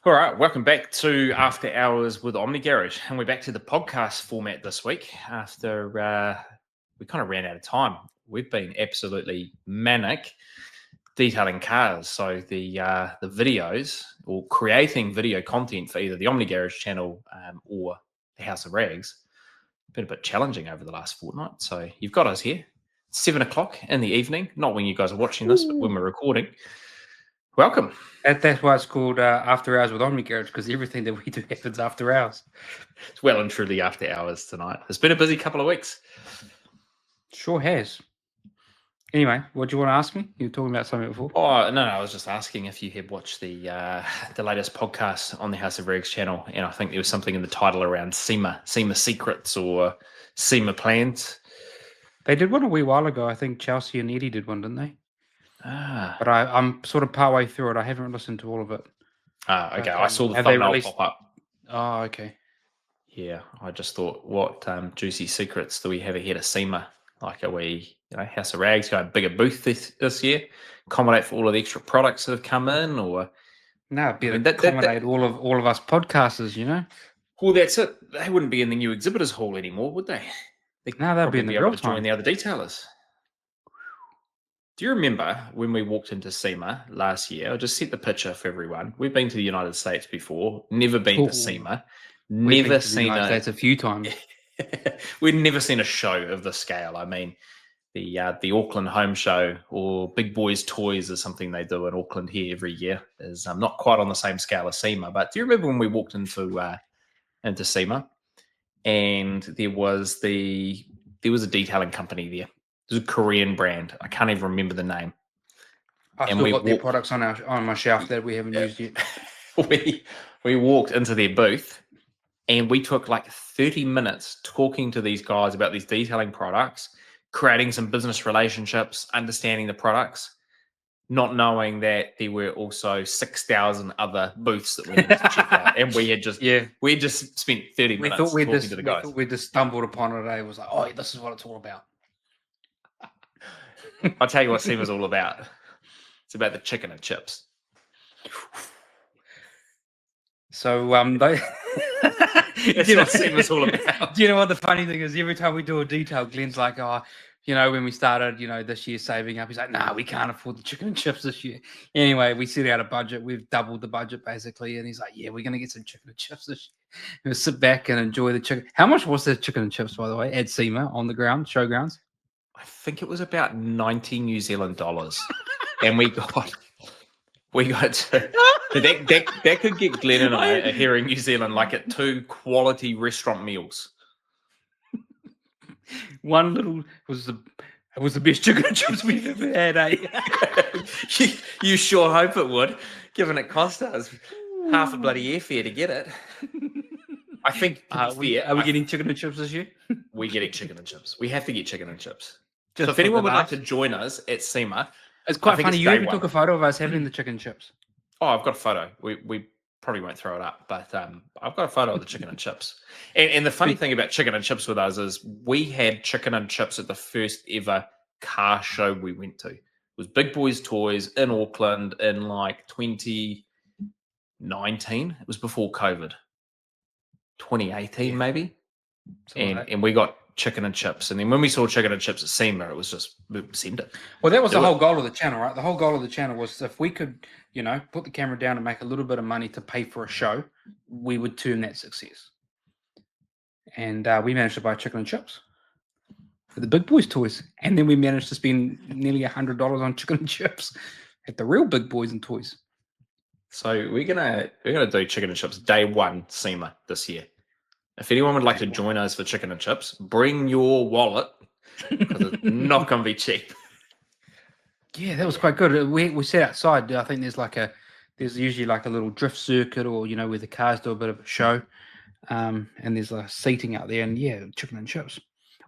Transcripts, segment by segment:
All right, welcome back to After Hours with Omni Garage, and we're back to the podcast format this week after we kind of ran out of time. We've been absolutely manic detailing cars, so the videos or creating video content for either the Omni Garage channel or the House of Rags been a bit challenging over the last fortnight. So you've got us here, 7 o'clock in the evening, not when you guys are watching this, but when we're recording. Welcome. That's why it's called After Hours with Omni Garage, because everything that we do happens after hours. It's well and truly after hours tonight. It's been a busy couple of weeks. Sure has. Anyway, what do you want to ask me? You were talking about something before. Oh no, I was just asking if you had watched the latest podcast on the House of Rags channel, and I think there was something in the title around SEMA secrets or SEMA plans. They did one a wee while ago. I think Chelsea and Eddie did one, didn't they? But I'm sort of partway through it. I haven't listened to all of it. Okay. I saw the thumbnail pop up. Oh, okay. Yeah, I just thought, what juicy secrets do we have ahead of SEMA? Like, are we, House of Rags going bigger booth this year? Accommodate for all of the extra products that have come in, or no, accommodate all of us podcasters, Well, that's it. They wouldn't be in the new exhibitors hall anymore, would they? No, they'll be in the able real to join the other detailers. Do you remember when we walked into SEMA last year? I'll just set the picture for everyone. We've been to the United States before, never been to SEMA, never seen a few times. We'd never seen a show of this scale. I mean, the Auckland Home Show or Big Boys Toys is something they do in Auckland here every year. Is not quite on the same scale as SEMA. But do you remember when we walked into SEMA and there was a detailing company there? It was a Korean brand. I can't even remember the name. I still got their products on my shelf that we haven't used yet. we walked into their booth and we took like 30 minutes talking to these guys about these detailing products, creating some business relationships, understanding the products, not knowing that there were also 6,000 other booths that we needed to check out. And we had just spent 30 minutes talking to the guys. We just stumbled upon it. It was like, oh, this is what it's all about. I'll tell you what SEMA's all about. It's about the chicken and chips. So, that's what SEMA's all about. Do you know what the funny thing is? Every time we do a detail, Glenn's like, when we started, this year saving up, he's like, nah, we can't afford the chicken and chips this year. Anyway, we set out a budget. We've doubled the budget basically. And he's like, yeah, we're going to get some chicken and chips this year. We'll sit back and enjoy the chicken. How much was the chicken and chips, by the way, at SEMA on the showgrounds? I think it was about 90 New Zealand dollars. And we got that could get Glenn and I here in New Zealand like at 2 quality restaurant meals. It was the best chicken and chips we've ever had, eh? You sure hope it would, given it cost us half a bloody airfare to get it. I think are we getting chicken and chips this year? We're getting chicken and chips. We have to get chicken and chips. So if anyone would like to join us at SEMA, it's quite funny. You even took a photo of us having the chicken and chips. Oh, I've got a photo. We probably won't throw it up, but I've got a photo of the chicken and chips. And the funny thing about chicken and chips with us is we had chicken and chips at the first ever car show we went to. It was Big Boys Toys in Auckland in like 2019. It was before COVID. 2018 maybe. And we got chicken and chips. And then when we saw chicken and chips at SEMA, it was just, send it. Well, that was the whole goal of the channel, right? The whole goal of the channel was if we could, put the camera down and make a little bit of money to pay for a show, we would turn that success. And we managed to buy chicken and chips for the Big Boys Toys. And then we managed to spend nearly $100 on chicken and chips at the real Big Boys and Toys. So we're gonna do chicken and chips day one SEMA this year. If anyone would like to join us for chicken and chips, bring your wallet because it's not going to be cheap. Yeah, that was quite good. We sat outside. I think there's usually like a little drift circuit or, where the cars do a bit of a show. And there's a seating out there and chicken and chips.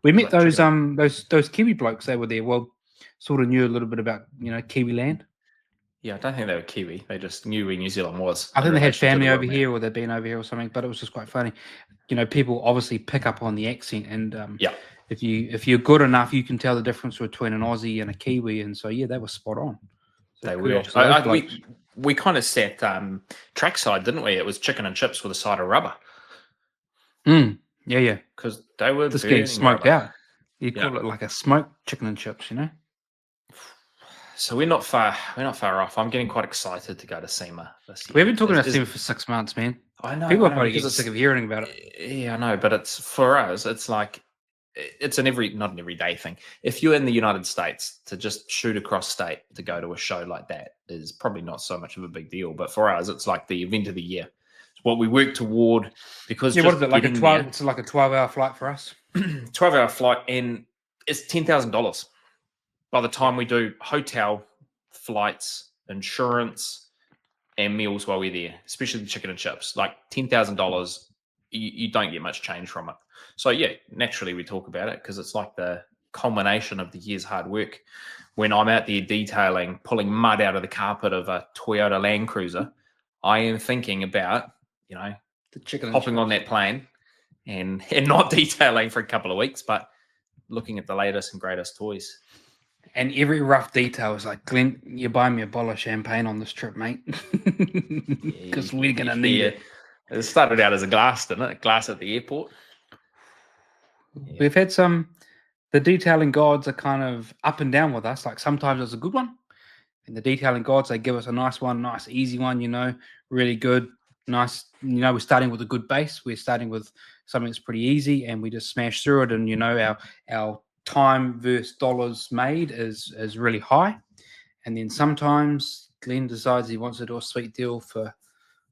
We met those Kiwi blokes. They were there. Well, sort of knew a little bit about, Kiwi land. Yeah, I don't think they were Kiwi. They just knew where New Zealand was. I think they had family over here or they'd been over here or something, but it was just quite funny. People obviously pick up on the accent and if you're good enough, you can tell the difference between an Aussie and a Kiwi. And so, they were spot on. So They were. kudos to those blokes. We kind of sat trackside, didn't we? It was chicken and chips with a side of rubber Yeah. because they were Just getting burning smoked rubber. out. You call it like a smoked chicken and chips, you know? So we're not far off. I'm getting quite excited to go to SEMA this year. We've been talking about SEMA for 6 months, man. I know. People are probably getting sick of hearing about it. Yeah, I know, but it's for us. It's like it's not an everyday thing. If you're in the United States, to just shoot across state to go to a show like that is probably not so much of a big deal. But for us, it's like the event of the year. It's what we work toward because what is it like a 12? It's like a 12-hour flight for us. 12-hour flight, and it's $10,000 by the time we do hotel, flights, insurance, and meals while we're there, especially the chicken and chips. Like $10,000, you don't get much change from it. So yeah, naturally we talk about it because it's like the culmination of the year's hard work. When I'm out there detailing, pulling mud out of the carpet of a Toyota Land Cruiser, I am thinking about, the chicken hopping on that plane and not detailing for a couple of weeks, but looking at the latest and greatest toys. And every rough detail is like, Glenn, you buy me a bottle of champagne on this trip, mate. Because we're going to need it. It started out as a glass, didn't it? Glass at the airport. Yeah. We've had the detailing gods are kind of up and down with us. Like sometimes it's a good one. And the detailing gods, they give us a nice one, nice, easy one, really good, nice. We're starting with a good base. We're starting with something that's pretty easy and we just smash through it. And, our time versus dollars made is really high. And then sometimes Glenn decides he wants to do a sweet deal for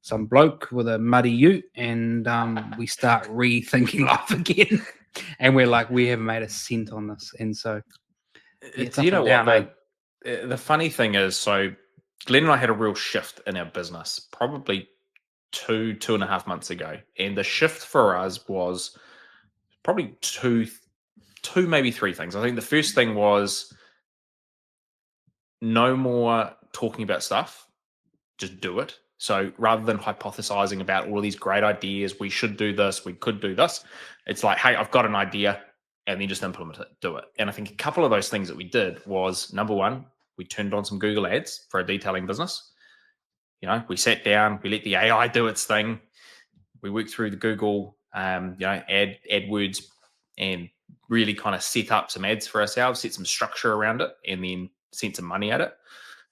some bloke with a muddy ute, and we start rethinking life again. And we're like, we haven't made a cent on this. And so it's what the funny thing is, so Glenn and I had a real shift in our business probably 2.5 months ago. And the shift for us was probably two, maybe three things. I think the first thing was no more talking about stuff, just do it. So rather than hypothesizing about all these great ideas, we should do this, we could do this, it's like, hey, I've got an idea, and then just implement it, do it. And I think a couple of those things that we did was, number one, we turned on some Google ads for a detailing business. We sat down, we let the AI do its thing. We worked through the Google, AdWords, and really kind of set up some ads for ourselves, set some structure around it, and then sent some money at it.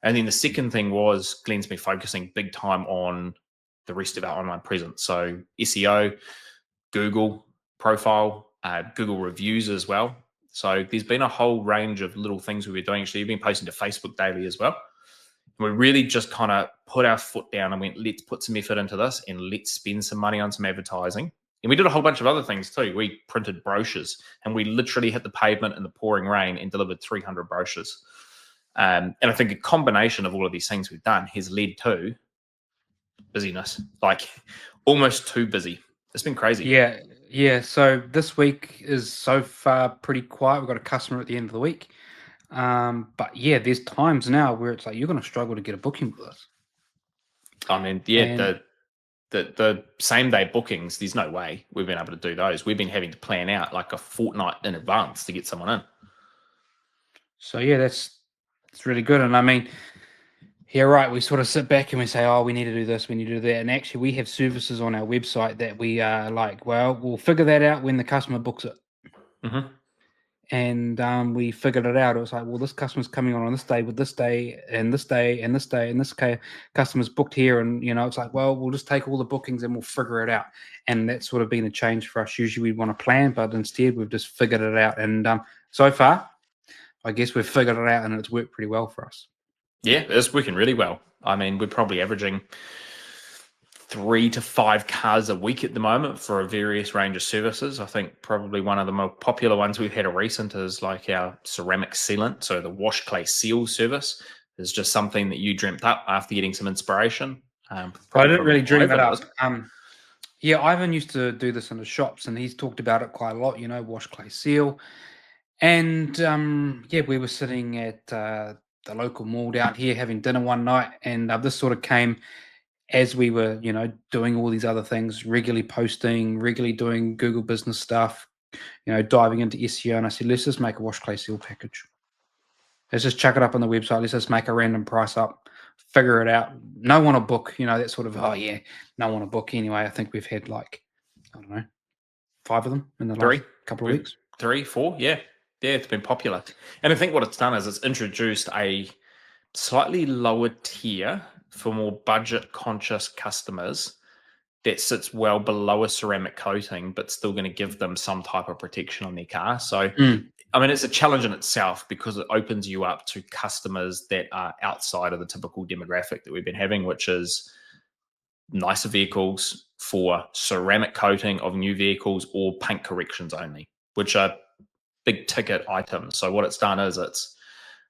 And then the second thing was Glenn's been focusing big time on the rest of our online presence. So SEO, Google profile, Google reviews as well. So there's been a whole range of little things we've been doing. Actually, we've been posting to Facebook daily as well. And we really just kind of put our foot down and went, let's put some effort into this and let's spend some money on some advertising. And we did a whole bunch of other things too. We printed brochures and we literally hit the pavement in the pouring rain and delivered 300 brochures. And I think a combination of all of these things we've done has led to busyness, like almost too busy. It's been crazy. Yeah. So this week is so far pretty quiet. We've got a customer at the end of the week. But yeah, there's times now where it's like you're going to struggle to get a booking with us. I mean, yeah, the same day bookings, there's no way we've been able to do those. We've been having to plan out like a fortnight in advance to get someone in. So yeah, it's really good. And I mean, yeah, right. We sort of sit back and we say, oh, we need to do this, we need to do that. And actually, we have services on our website that we are like, well, we'll figure that out when the customer books it. Mm-hmm. And we figured it out. It was like, well, this customer's coming on this day with this day and this day and this day and this customer's booked here. And, it's like, well, we'll just take all the bookings and we'll figure it out. And that's sort of been a change for us. Usually we want to plan, but instead we've just figured it out. And so far, I guess we've figured it out and it's worked pretty well for us. Yeah, it's working really well. I mean, we're probably averaging 3 to 5 cars a week at the moment for a various range of services. I think probably one of the more popular ones we've had a recent is like our ceramic sealant. So the wash clay seal service is just something that you dreamt up after getting some inspiration. I didn't really dream it up. Yeah, Ivan used to do this in the shops and he's talked about it quite a lot, wash clay seal. And we were sitting at the local mall down here having dinner one night, and this sort of came as we were, doing all these other things, regularly posting, regularly doing Google business stuff, diving into SEO. And I said, let's just make a wash clay seal package. Let's just chuck it up on the website. Let's just make a random price up, figure it out. No one will book, that sort of, oh yeah, no one will book anyway. I think we've had I don't know, 5 of them in the last couple of weeks. 3, 4, yeah. Yeah, it's been popular. And I think what it's done is it's introduced a slightly lower tier for more budget conscious customers that sits well below a ceramic coating, but still going to give them some type of protection on their car. So, I mean, it's a challenge in itself because it opens you up to customers that are outside of the typical demographic that we've been having, which is nicer vehicles for ceramic coating of new vehicles or paint corrections only, which are big ticket items. So what it's done is it's,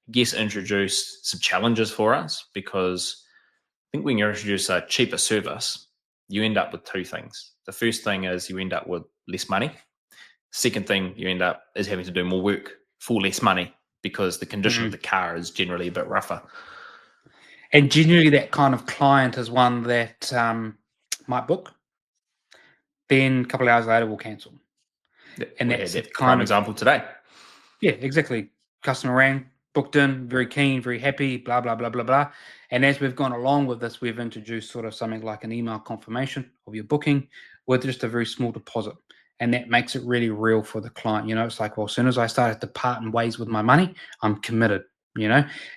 yes, introduced some challenges for us because I think when you introduce a cheaper service, you end up with 2 things. The first thing is you end up with less money. Second thing you end up is having to do more work for less money because the condition of the car is generally a bit rougher. And generally that kind of client is one that might book, then a couple of hours later will cancel. And that's a prime example today. Yeah, exactly. Customer rang, booked in, very keen, very happy, blah, blah, blah, blah, blah. And as we've gone along with this, we've introduced sort of something like an email confirmation of your booking with just a very small deposit. And that makes it really real for the client. It's like, well, as soon as I started to part in ways with my money, I'm committed,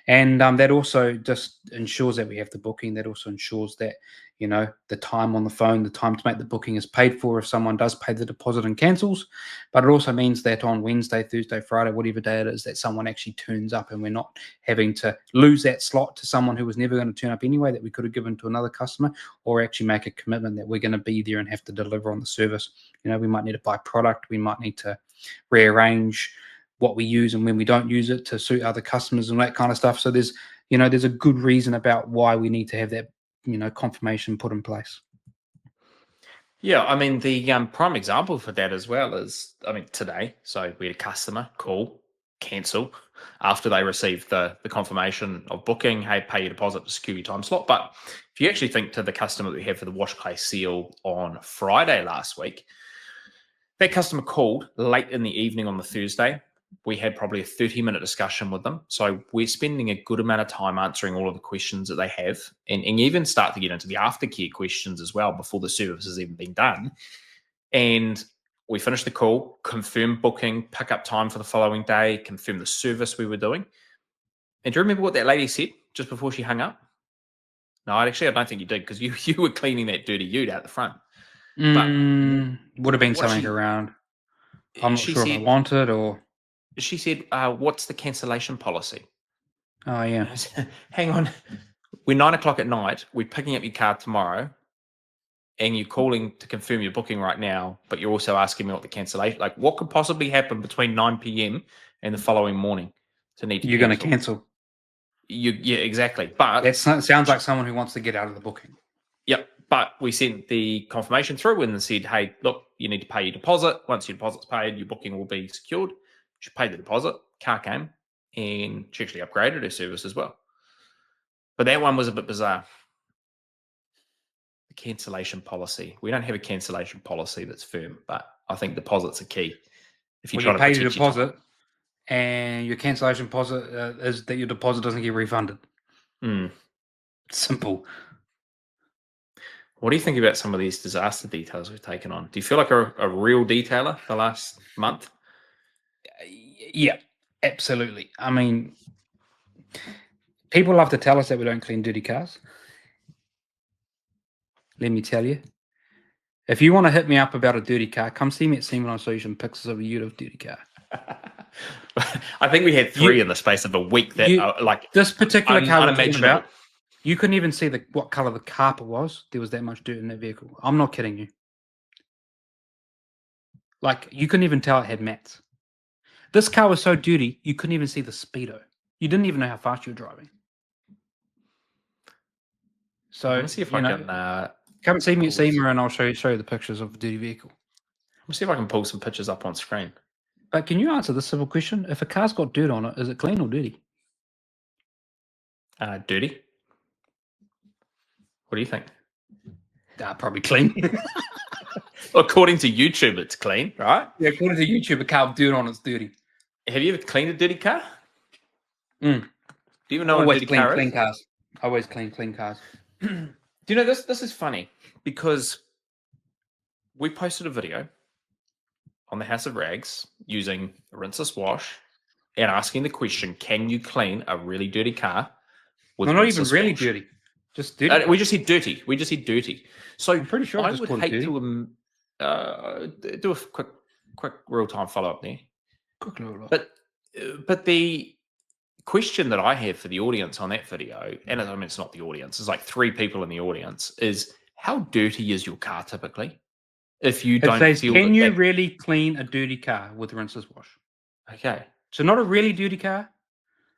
And that also just ensures that we have the booking. That also ensures that, the time on the phone, the time to make the booking is paid for if someone does pay the deposit and cancels. But it also means that on Wednesday, Thursday, Friday, whatever day it is, that someone actually turns up and we're not having to lose that slot to someone who was never going to turn up anyway that we could have given to another customer, or actually make a commitment that we're going to be there and have to deliver on the service. We might need to buy product. We might need to rearrange what we use and when we don't use it to suit other customers and that kind of stuff. So there's a good reason about why we need to have that, confirmation put in place. Yeah, I mean, the prime example for that as well is, today, so we had a customer call, cancel, after they received the confirmation of booking, hey, pay your deposit to secure your time slot. But if you actually think to the customer that we had for the wash clay seal on Friday last week, that customer called late in the evening on the Thursday. We had probably a 30-minute discussion with them. So we're spending a good amount of time answering all of the questions that they have and even start to get into the aftercare questions as well before the service has even been done. And we finished the call, confirm booking, pick up time for the following day, confirm the service we were doing. And do you remember what that lady said just before she hung up? No, I don't think you did because you were cleaning that dirty ute out the front. Would have been something around. I'm not sure if I want it or... She said, what's the cancellation policy? Oh, yeah. Hang on. We're 9 o'clock at night. We're picking up your car tomorrow. And you're calling to confirm your booking right now. But you're also asking me what the cancellation... Like, what could possibly happen between 9 p.m. and the following morning to need to You're going to cancel. Yeah, exactly. But that sounds like someone who wants to get out of the booking. Yep. But we sent the confirmation through and said, hey, look, you need to pay your deposit. Once your deposit's paid, your booking will be secured. She paid the deposit, car came, and she actually upgraded her service as well. But that one was a bit bizarre. The cancellation policy. We don't have a cancellation policy that's firm, but I think deposits are key. If you pay your deposit and your cancellation deposit is that your deposit doesn't get refunded. Simple. What do you think about some of these disaster details we've taken on? Do you feel like a real detailer the last month? Yeah, absolutely. I mean, people love to tell us that we don't clean dirty cars. Let me tell you. If you want to hit me up about a dirty car, come see me at Seaman. I'll show you some pictures of a dirty car. I think we had 3 in the space of a week that are like this particular car we're talking about. You couldn't even see what color the carpet was. There was that much dirt in that vehicle. I'm not kidding you. Like, you couldn't even tell it had mats. This car was so dirty, you couldn't even see the speedo. You didn't even know how fast you were driving. So, let's see if I can come and see me at SEMA and I'll show you the pictures of the dirty vehicle. Let's see if I can pull some pictures up on screen. But can you answer this simple question? If a car's got dirt on it, is it clean or dirty? Dirty. What do you think? Probably clean. According to YouTube, it's clean, right? Yeah, according to YouTube, a car with dirt on it's dirty. Have you ever cleaned a dirty car? Mm. Do you even know what a Always dirty clean, car clean is? cars. Always clean cars. Do you know this? This is funny because we posted a video on the House of Rags using rinseless wash and asking the question: can you clean a really dirty car with No, not even rinseless really wash? dirty. Just dirty. We just said dirty. We just said dirty. So I'm pretty sure I I just would called it hate dirty. to do a quick real time follow up there. Quick little look. But the question that I have for the audience on that video, and I mean it's not the audience, it's like 3 people in the audience, is how dirty is your car typically? If you It don't says, feel can that, you really clean a dirty car with rinseless wash? okay, So not a really dirty car,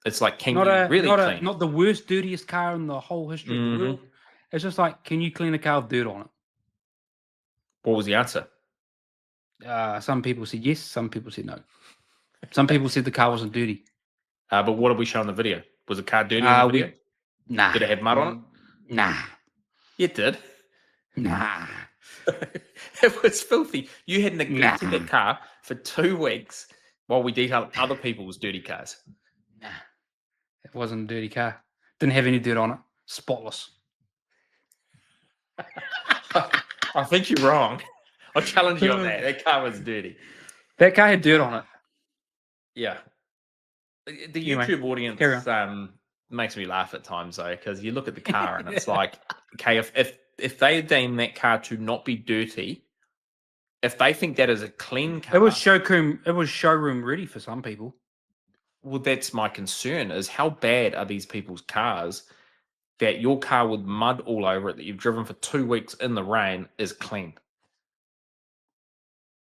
it's like can not you really clean? not the worst dirtiest car in the whole history of the Mhm. world. It's just like, can you clean a car with dirt on What was the answer? it? Some people said yes, some people said no. Some people said the car wasn't dirty. But what did we show in the video? Was the car dirty in the video? Nah. Did it have mud on it? Nah. It did. Nah. It was filthy. You had neglected Nah. that car for 2 weeks while we detailed other people's dirty cars. Nah. It wasn't a dirty car. Didn't have any dirt on it. Spotless. I think you're wrong. I'll challenge you on that. That car was dirty. That car had dirt on it. Yeah. The Anyway, YouTube audience makes me laugh at times though, because you look at the car and it's like, okay, if they deem that car to not be dirty, if they think that is a clean car, It was showroom ready for some people. well, that's my concern: is how bad are these people's cars that your car with mud all over it that you've driven for 2 weeks in the rain is clean?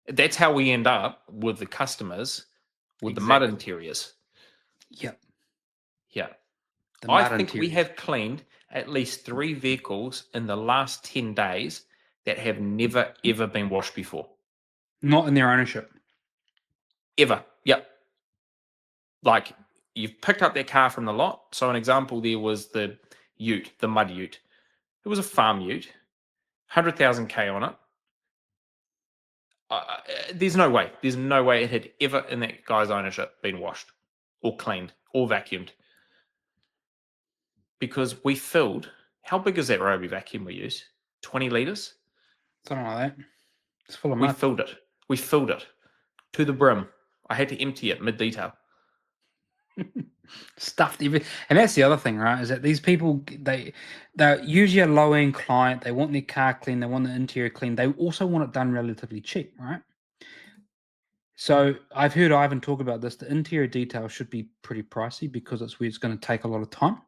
That's how we end up with the customers with the mud interiors. Yep. Yeah. The I mud think we interiors. have cleaned at least 3 vehicles in the last 10 days that have never, ever been washed before. Not in their ownership. Ever. Yep. Like, you've picked up their car from the lot. So an example there was the ute, the mud ute. It was a farm ute, 100,000 K on it. There's no way. There's no way it had ever in that guy's ownership been washed or cleaned or vacuumed. Because we filled, how big is that Ryobi vacuum we use? 20 litres? Something like that. It's full of We mud. filled it. We filled it to the brim. I had to empty it mid-detail. Stuffed everything. And that's the other thing, right? Is that these people, they're usually a low-end client. They want their car clean. They want the interior clean. They also want it done relatively cheap, right? So I've heard Ivan talk about this. The interior detail should be pretty pricey because it's where it's going to take a lot of time.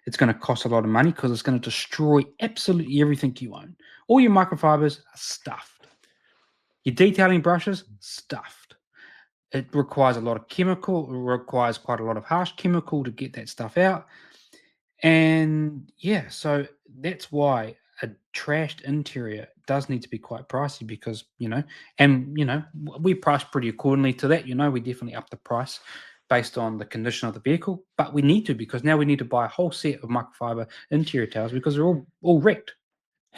It's going to cost a lot of money because it's going to destroy absolutely everything you own. All your microfibers are stuffed. Your detailing brushes, stuffed. It requires a lot of chemical. It requires quite a lot of harsh chemical to get that stuff out. And yeah, so that's why a trashed interior does need to be quite pricey because, we price pretty accordingly to that. We definitely up the price based on the condition of the vehicle, but we need to because now we need to buy a whole set of microfiber interior towels because they're all wrecked.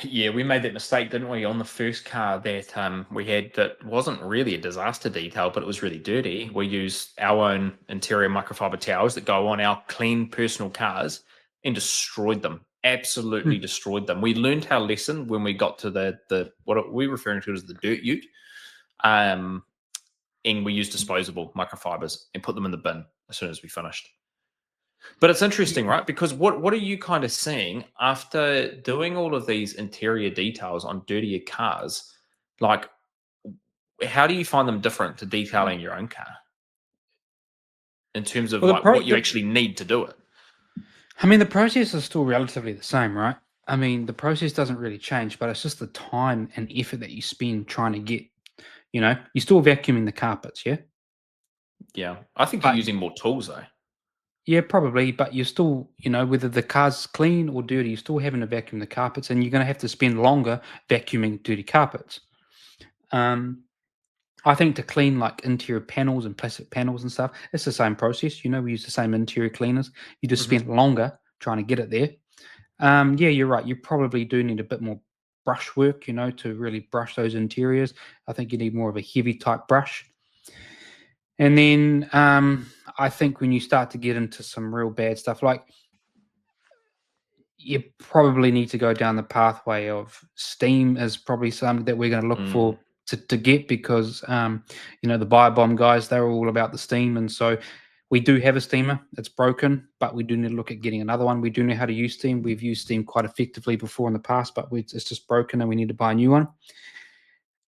Yeah, we made that mistake, didn't we, on the first car that we had that wasn't really a disaster detail, but it was really dirty. We used our own interior microfiber towels that go on our clean personal cars and destroyed them. Absolutely destroyed them. We learned our lesson when we got to the what we're referring to as the dirt ute. And we used disposable microfibers and put them in the bin as soon as we finished. But it's interesting, right? Because what are you kind of seeing after doing all of these interior details on dirtier cars? Like, how do you find them different to detailing your own car in terms of like what you actually need to do it? I mean, the process is still relatively the same, right? I mean, the process doesn't really change, but it's just the time and effort that you spend trying to get, you're still vacuuming the carpets, yeah? Yeah. I think you're using more tools though. Yeah, probably, but you're still, whether the car's clean or dirty, you're still having to vacuum the carpets, and you're going to have to spend longer vacuuming dirty carpets. I think to clean like interior panels and plastic panels and stuff, it's the same process. We use the same interior cleaners. You just spend longer trying to get it there. Yeah, you're right. You probably do need a bit more brush work, to really brush those interiors. I think you need more of a heavy type brush. And then I think when you start to get into some real bad stuff, like you probably need to go down the pathway of steam is probably something that we're going to look Mm. for to get because the Biobomb guys, they're all about the steam, and so we do have a steamer. It's broken, but we do need to look at getting another one. We do know how to use steam. We've used steam quite effectively before in the past, but it's just broken and we need to buy a new one.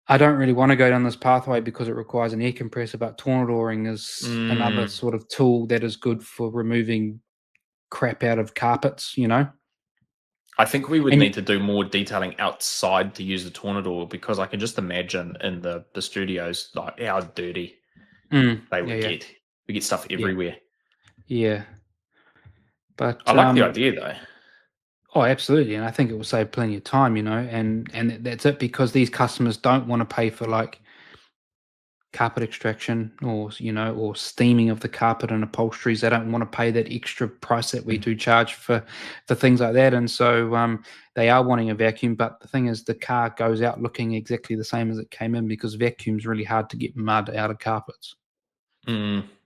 I don't really want to go down this pathway because it requires an air compressor, but tornadoring is another Mm. sort of tool that is good for removing crap out of carpets, I think we would And need to do more detailing outside to use the Tornador because I can just imagine in the studios like how dirty they yeah, would yeah, get. We get stuff yeah, everywhere. yeah. I But like the idea though. oh, absolutely, and I think it will save plenty of time, and that's it because these customers don't want to pay for like carpet extraction or steaming of the carpet and upholsteries. They don't want to pay that extra price that we do charge for things like that, and so they are wanting a vacuum. But the thing is, the car goes out looking exactly the same as it came in because vacuum's really hard to get mud out of carpets.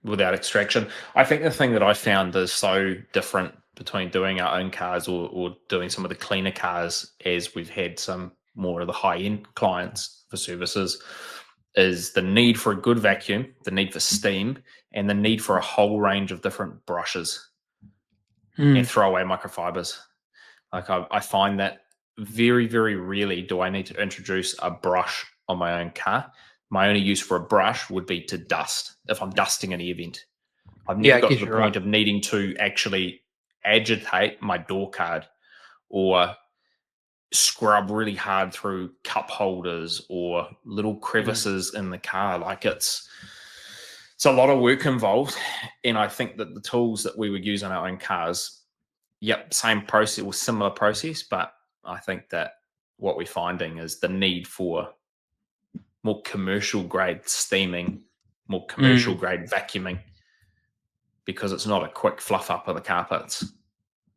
Without extraction. I think the thing that I found is so different between doing our own cars or doing some of the cleaner cars as we've had some more of the high end clients for services is the need for a good vacuum, the need for steam, and the need for a whole range of different brushes and Mm, throwaway microfibers. Like I find that very, very rarely do I need to introduce a brush on my own car. My only use for a brush would be to dust if I'm dusting an event. I've yeah, never I got to guess the you're right. point of needing to actually agitate my door card or scrub really hard through cup holders or little Mm, crevices in the car. Like it's a lot of work involved. And I think that the tools that we would use on our own cars, yep, same process or similar process, but I think that what we're finding is the need for more commercial grade steaming, more commercial mm. grade vacuuming, because it's not a quick fluff up of the carpets.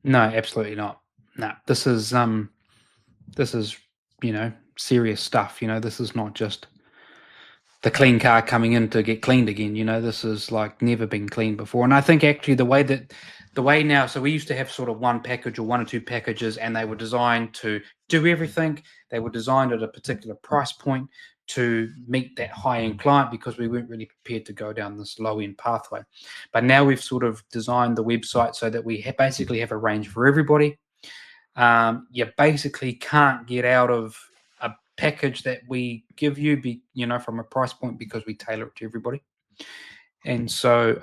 No, absolutely not. No, this is serious stuff. This is not just the clean car coming in to get cleaned again. This is like never been cleaned before. And I think actually the way now, so we used to have sort of one package or one or two packages, and they were designed to do everything. They were designed at a particular price point to meet that high end client because we weren't really prepared to go down this low end pathway. But now we've sort of designed the website so that we basically have a range for everybody. You basically can't get out of a package that we give you, from a price point because we tailor it to everybody. And so,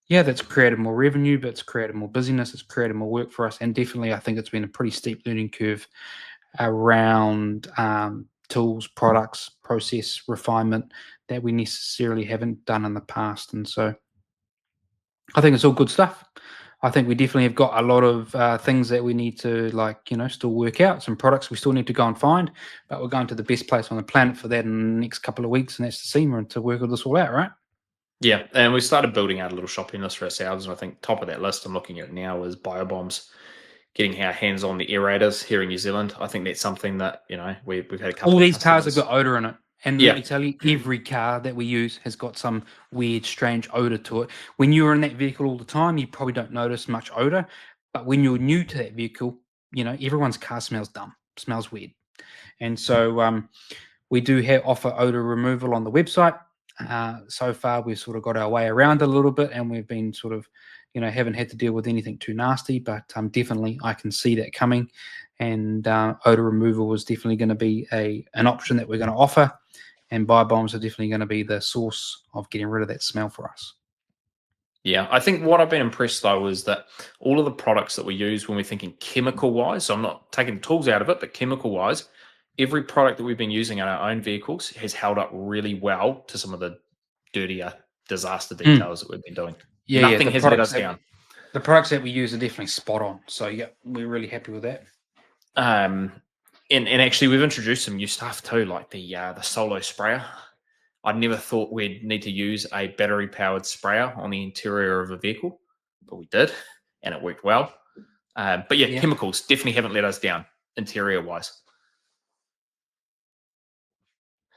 yeah, that's created more revenue, but it's created more busyness, it's created more work for us, and definitely, I think it's been a pretty steep learning curve around tools, products, process refinement that we necessarily haven't done in the past. And so, I think it's all good stuff. I think we definitely have got a lot of things that we need to still work out. Some products we still need to go and find, but we're going to the best place on the planet for that in the next couple of weeks, and that's the SEMA, and to work all this all out, right? Yeah, and we started building out a little shopping list for ourselves. And I think top of that list I'm looking at now is biobombs, getting our hands on the aerators here in New Zealand. I think that's something that we've had a couple All of these cars have customers. got odor in it. And let Yeah, me tell you, every car that we use has got some weird, strange odor to it. When you're in that vehicle all the time, you probably don't notice much odor. But when you're new to that vehicle, everyone's car smells dumb, smells weird. And so we do offer odor removal on the website. So far, we've sort of got our way around it a little bit, and we've been sort of, haven't had to deal with anything too nasty. But definitely, I can see that coming, and odor removal is definitely going to be an option that we're going to offer. And bio bombs are definitely going to be the source of getting rid of that smell for us. yeah. I think what I've been impressed though is that all of the products that we use when we're thinking chemical wise, so I'm not taking tools out of it, but chemical wise, every product that we've been using on our own vehicles has held up really well to some of the dirtier disaster Mm. details that we've been doing. Yeah, yeah. Nothing has let us down. The products that we use are definitely spot on. So yeah, we're really happy with that. Um, and actually, we've introduced some new stuff too, like the solo sprayer. I never thought we'd need to use a battery powered sprayer on the interior of a vehicle, but we did, and it worked well. But yeah, Yeah. chemicals definitely haven't let us down interior wise.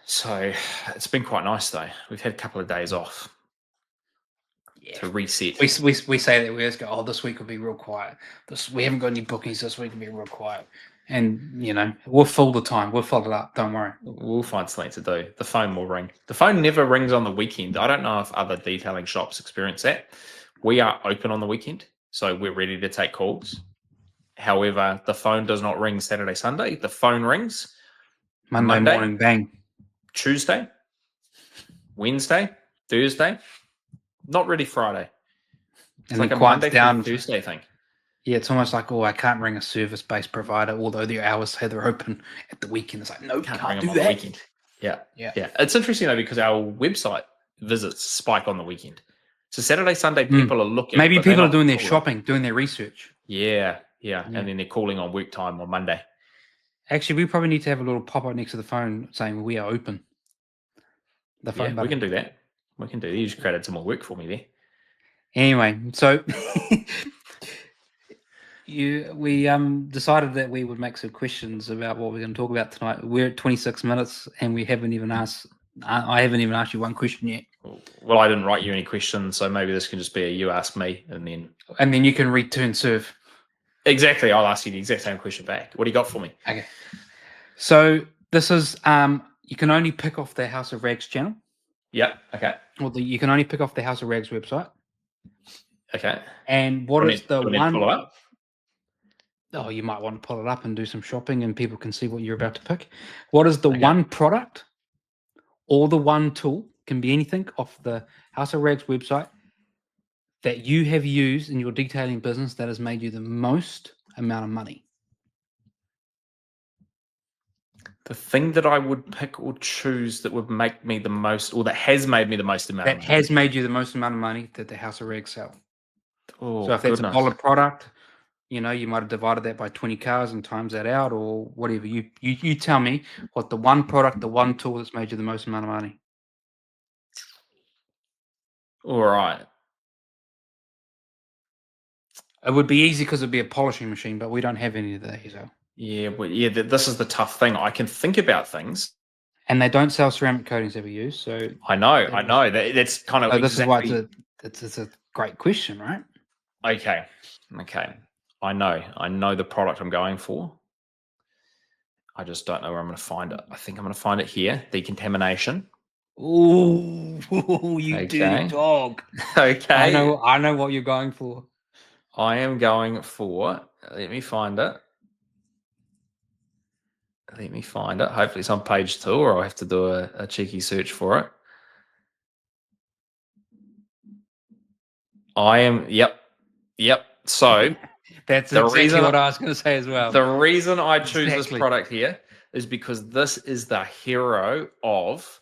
So it's been quite nice though. We've had a couple of days off. to reset. We say that we just go, oh, this week will be real quiet. We haven't got any bookings this week. Will be real quiet, and we'll fill the time. We'll fill it up. Don't worry. We'll find something to do. The phone will ring. The phone never rings on the weekend. I don't know if other detailing shops experience that. We are open on the weekend, so we're ready to take calls. However, the phone does not ring Saturday, Sunday. The phone rings Monday morning, bang. Tuesday, Wednesday, Thursday, not really Friday. It's and like a Monday down Tuesday thing. Yeah, it's almost like, I can't ring a service-based provider, although their hours say they're open at the weekend. It's like, no, can't ring them on the weekend. Yeah. It's interesting though, because our website visits spike on the weekend. So Saturday, Sunday, people are looking. Maybe people are doing their shopping, doing their research. Yeah, and then they're calling on work time on Monday. Actually, we probably need to have a little pop-up next to the phone saying we are open. The phone button. We can do that. We can do that. You just created some more work for me there. Anyway, so we decided that we would make some questions about what we're going to talk about tonight. We're at 26 minutes and we haven't even asked. I haven't even asked you one question yet. Well, I didn't write you any questions, so maybe this can just be a you ask me, and then you can return serve. Exactly, I'll ask you the exact same question back. What do you got for me? Okay. So this is you can only pick off the House of Rags channel. Yeah. Okay. Or you can only pick off the House of Rags website. Okay. And what is the one? Pull it up? Oh, you might want to pull it up and do some shopping, and people can see what you're about to pick. What is the one product or the one tool, can be anything, off the House of Rags website that you have used in your detailing business that has made you the most amount of money? The thing that I would pick or choose that would make me the most, or that has made me the most amount of money. That has made you the most amount of money that the House of Rags sell. Oh, so if that's $1 product, you might have divided that by 20 cars and times that out, or whatever. You tell me what the one product, the one tool that's made you the most amount of money. All right. It would be easy because it'd be a polishing machine, but we don't have any of that. So. Yeah, but this is the tough thing. I can think about things, and they don't sell ceramic coatings that we use. So I know. That's kind of. So this is why it's a great question, right? Okay. I know the product I'm going for. I just don't know where I'm going to find it. I think I'm going to find it here. Decontamination. Ooh, you dirty dog. Okay. I know what you're going for. I am going for. Let me find it. Hopefully it's on page 2, or I'll have to do a cheeky search for it. I am. Yep. So that's exactly what I was going to say as well. The reason I choose this product here is because this is the hero of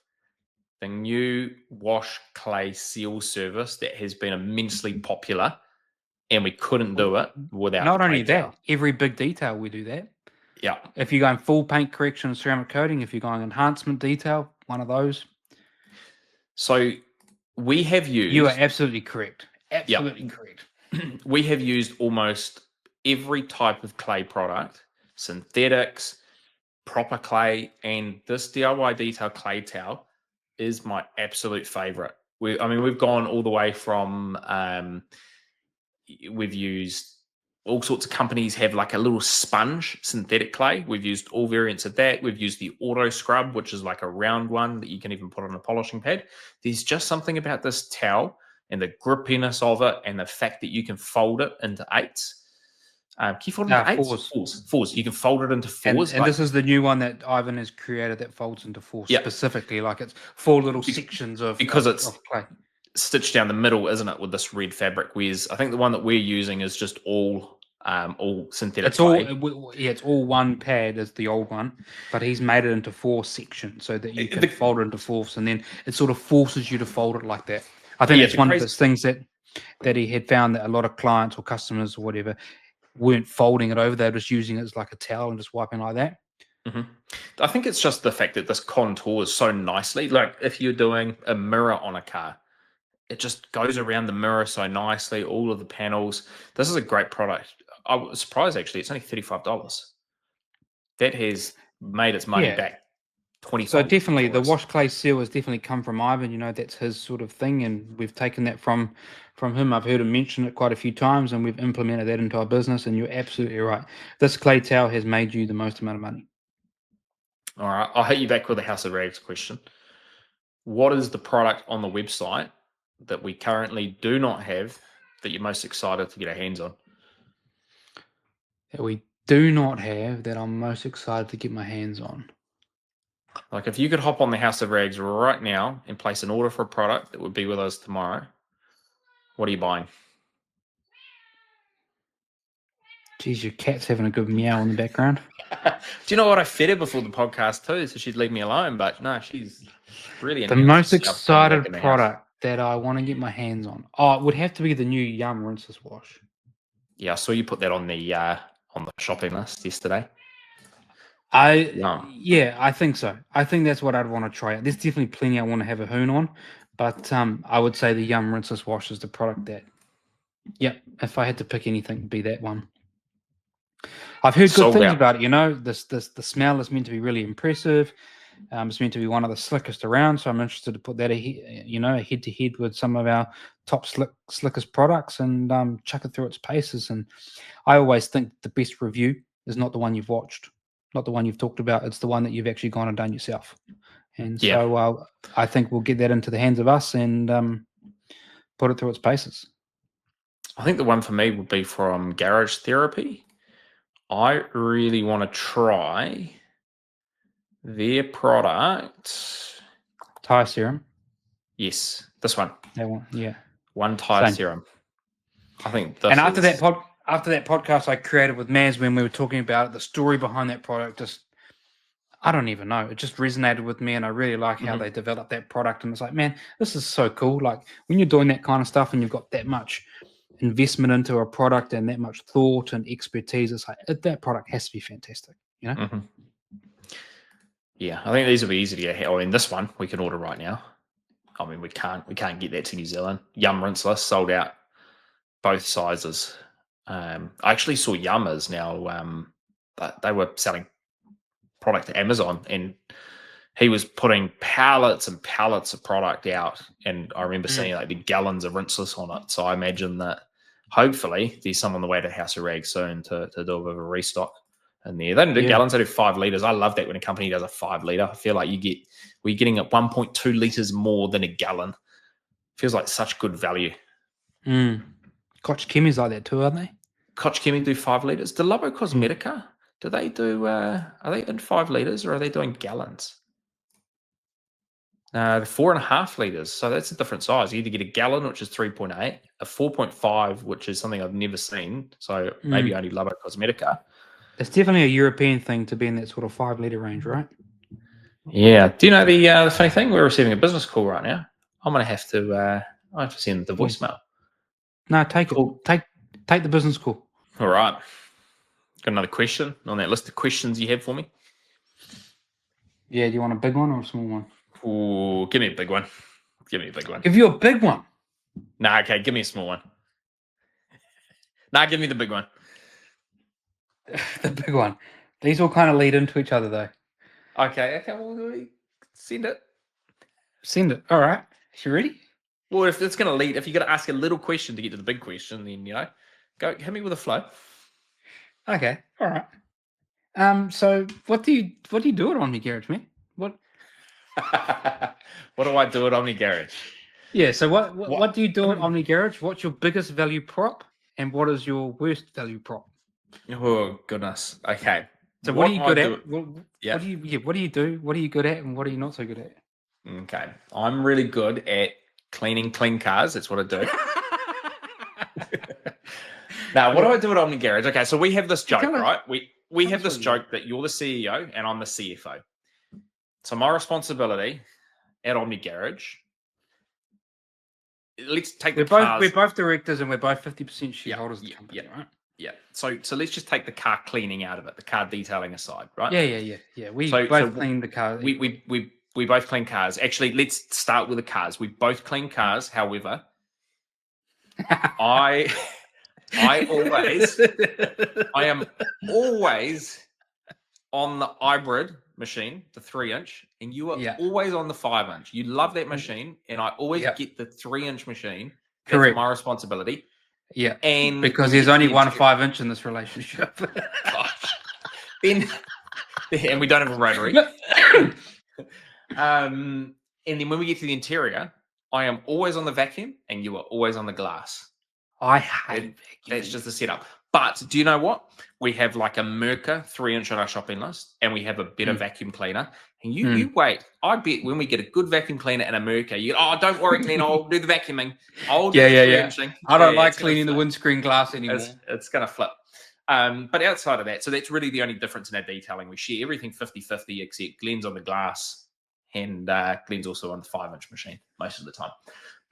the new wash clay seal service that has been immensely popular, and we couldn't do it without. Not only that, every big detail we do that. Yeah. If you're going full paint correction and ceramic coating, if you're going enhancement detail, one of those. So we have used. You are absolutely correct. Absolutely correct. We have used almost every type of clay product, synthetics, proper clay, and this DIY detail clay towel is my absolute favorite. We've gone all the way from we've used all sorts of companies have like a little sponge synthetic clay. We've used all variants of that. We've used the auto scrub, which is like a round one that you can even put on a polishing pad. There's just something about this towel and the grippiness of it, and the fact that you can fold it into 8s. Can you fold it into 8s? Fours. You can fold it into 4s. And this is the new one that Ivan has created that folds into 4 specifically. Like it's 4 little sections of clay. Stitched down the middle, isn't it, with this red fabric? Whereas I think the one that we're using is just all synthetic. It's all one pad as the old one, but he's made it into 4 sections so that you can fold it into 4s, and then it sort of forces you to fold it like that. I think it's one of those things that he had found that a lot of clients or customers or whatever weren't folding it over; they're just using it as like a towel and just wiping like that. Mm-hmm. I think it's just the fact that this contours so nicely. Like if you're doing a mirror on a car, it just goes around the mirror so nicely, all of the panels. This is a great product. I was surprised, actually. It's only $35. That has made its money back 20 So fold definitely, the for us. wash clay seal has definitely come from Ivan. You know, that's his sort of thing, and we've taken that from him. I've heard him mention it quite a few times, and we've implemented that into our business. And you're absolutely right. This clay towel has made you the most amount of money. All right, I'll hit you back with a House of Rags question. What is the product on the website that we currently do not have that you're most excited to get our hands on? That we do not have that I'm most excited to get my hands on. Like if you could hop on the House of Rags right now and place an order for a product that would be with us tomorrow, what are you buying? Geez, your cat's having a good meow in the background. Do you know what? I fed her before the podcast too, so she'd leave me alone. But no, she's really The most coming back excited in the house. product that I want to get my hands on. Oh, it would have to be the new Yum rinseless wash. Yeah, I saw you put that on the shopping list yesterday. Yeah, I think so. I think that's what I'd want to try out. There's definitely plenty I want to have a hoon on, but I would say the Yum rinseless wash is the product that. Yep, if I had to pick anything, it'd be that one. I've heard good Sold things out. about it. You know, the smell is meant to be really impressive. It's meant to be one of the slickest around, so I'm interested to put that head to head with some of our top slickest products and chuck it through its paces. And I always think the best review is not the one you've watched, not the one you've talked about. It's the one that you've actually gone and done yourself. And Yeah. so I think we'll get that into the hands of us and put it through its paces. I think the one for me would be from Garage Therapy. I really want to try their product. Tire serum. Yes, this one. That one, yeah. One tire Same. serum. I think this and after that podcast I created with Maz, when we were talking about it, the story behind that product just, I don't even know. It just resonated with me, and I really like how they developed that product. And it's like, man, this is so cool. Like when you're doing that kind of stuff and you've got that much investment into a product and that much thought and expertise, it's like that product has to be fantastic. You know? Mm-hmm. Yeah, I think these will be easy to get. I mean, this one we can order right now. I mean, we can't get that to New Zealand. Yum rinseless sold out, both sizes. I actually saw Yummers now. They were selling product to Amazon, and he was putting pallets and pallets of product out. And I remember seeing like the gallons of rinseless on it. So I imagine that hopefully there's some on the way to House of Rags soon to do a bit of a restock. And there, they don't do gallons; they do 5 liters. I love that when a company does a 5 liter. I feel like we're getting at 1.2 liters more than a gallon. Feels like such good value. Koch Chemi's like that too, aren't they? Koch Chemi do 5 liters. Do Lobo Cosmetica? Do they do? Are they in 5 liters or are they doing gallons? The 4.5 liters. So that's a different size. You either get a gallon, which is 3.8, a 4.5, which is something I've never seen. So maybe only Lobo Cosmetica. It's definitely a European thing to be in that sort of 5 liter range, right? Yeah. Do you know the funny thing? We're receiving a business call right now. I'm gonna have to. I have to send the voicemail. No, take it. Take the business call. All right. Got another question on that list of questions you have for me? Yeah. Do you want a big one or a small one? Ooh, give me a big one. Give me a big one. Give you a big one. Nah, okay. Give me a small one. Nah, give me the big one. The big one. These all kind of lead into each other, though. Okay. Well, send it. Send it. All right. You ready? Well, if it's going to lead, if you're going to ask a little question to get to the big question, then go hit me with a flow. Okay. All right. So what do you do at Omni Garage, man? What? What do I do at Omni Garage? Yeah. So what do you do at Omni Garage? What's your biggest value prop, and what is your worst value prop? Oh goodness. Okay. So what are you good at? What do you do? What are you good at, and what are you not so good at? Okay. I'm really good at cleaning clean cars. That's what I do. Now, what do I do at Omni Garage? Okay, so we have this joke, right? We have this joke that you're the CEO and I'm the CFO. So my responsibility at Omni Garage. Let's take cars. We're both directors and we're both 50% shareholders of the company, right? Yeah. So let's just take the car cleaning out of it, the car detailing aside, right? Yeah. We both clean the car. We both clean cars. Actually, let's start with the cars. We both clean cars. However, I am always on the hybrid machine, the 3-inch, and you are always on the 5-inch. You love that machine, and I always get the 3-inch machine. That's Correct. my responsibility. Yeah, and because there's only one 5-inch in this relationship. Gosh. And we don't have a rotary. And then when we get to the interior, I am always on the vacuum, and you are always on the glass. I hate vacuum. That's just the setup. But do you know what? We have like a Merca 3-inch on our shopping list, and we have a better vacuum cleaner. And you wait. I bet when we get a good vacuum cleaner and a Merca, don't worry, Glenn, I'll do the vacuuming. I'll do the 3-inch thing. I don't like cleaning the windscreen glass anymore. It's going to flip. But outside of that, so that's really the only difference in our detailing. We share everything 50-50, except Glenn's on the glass, and Glenn's also on the 5-inch machine most of the time.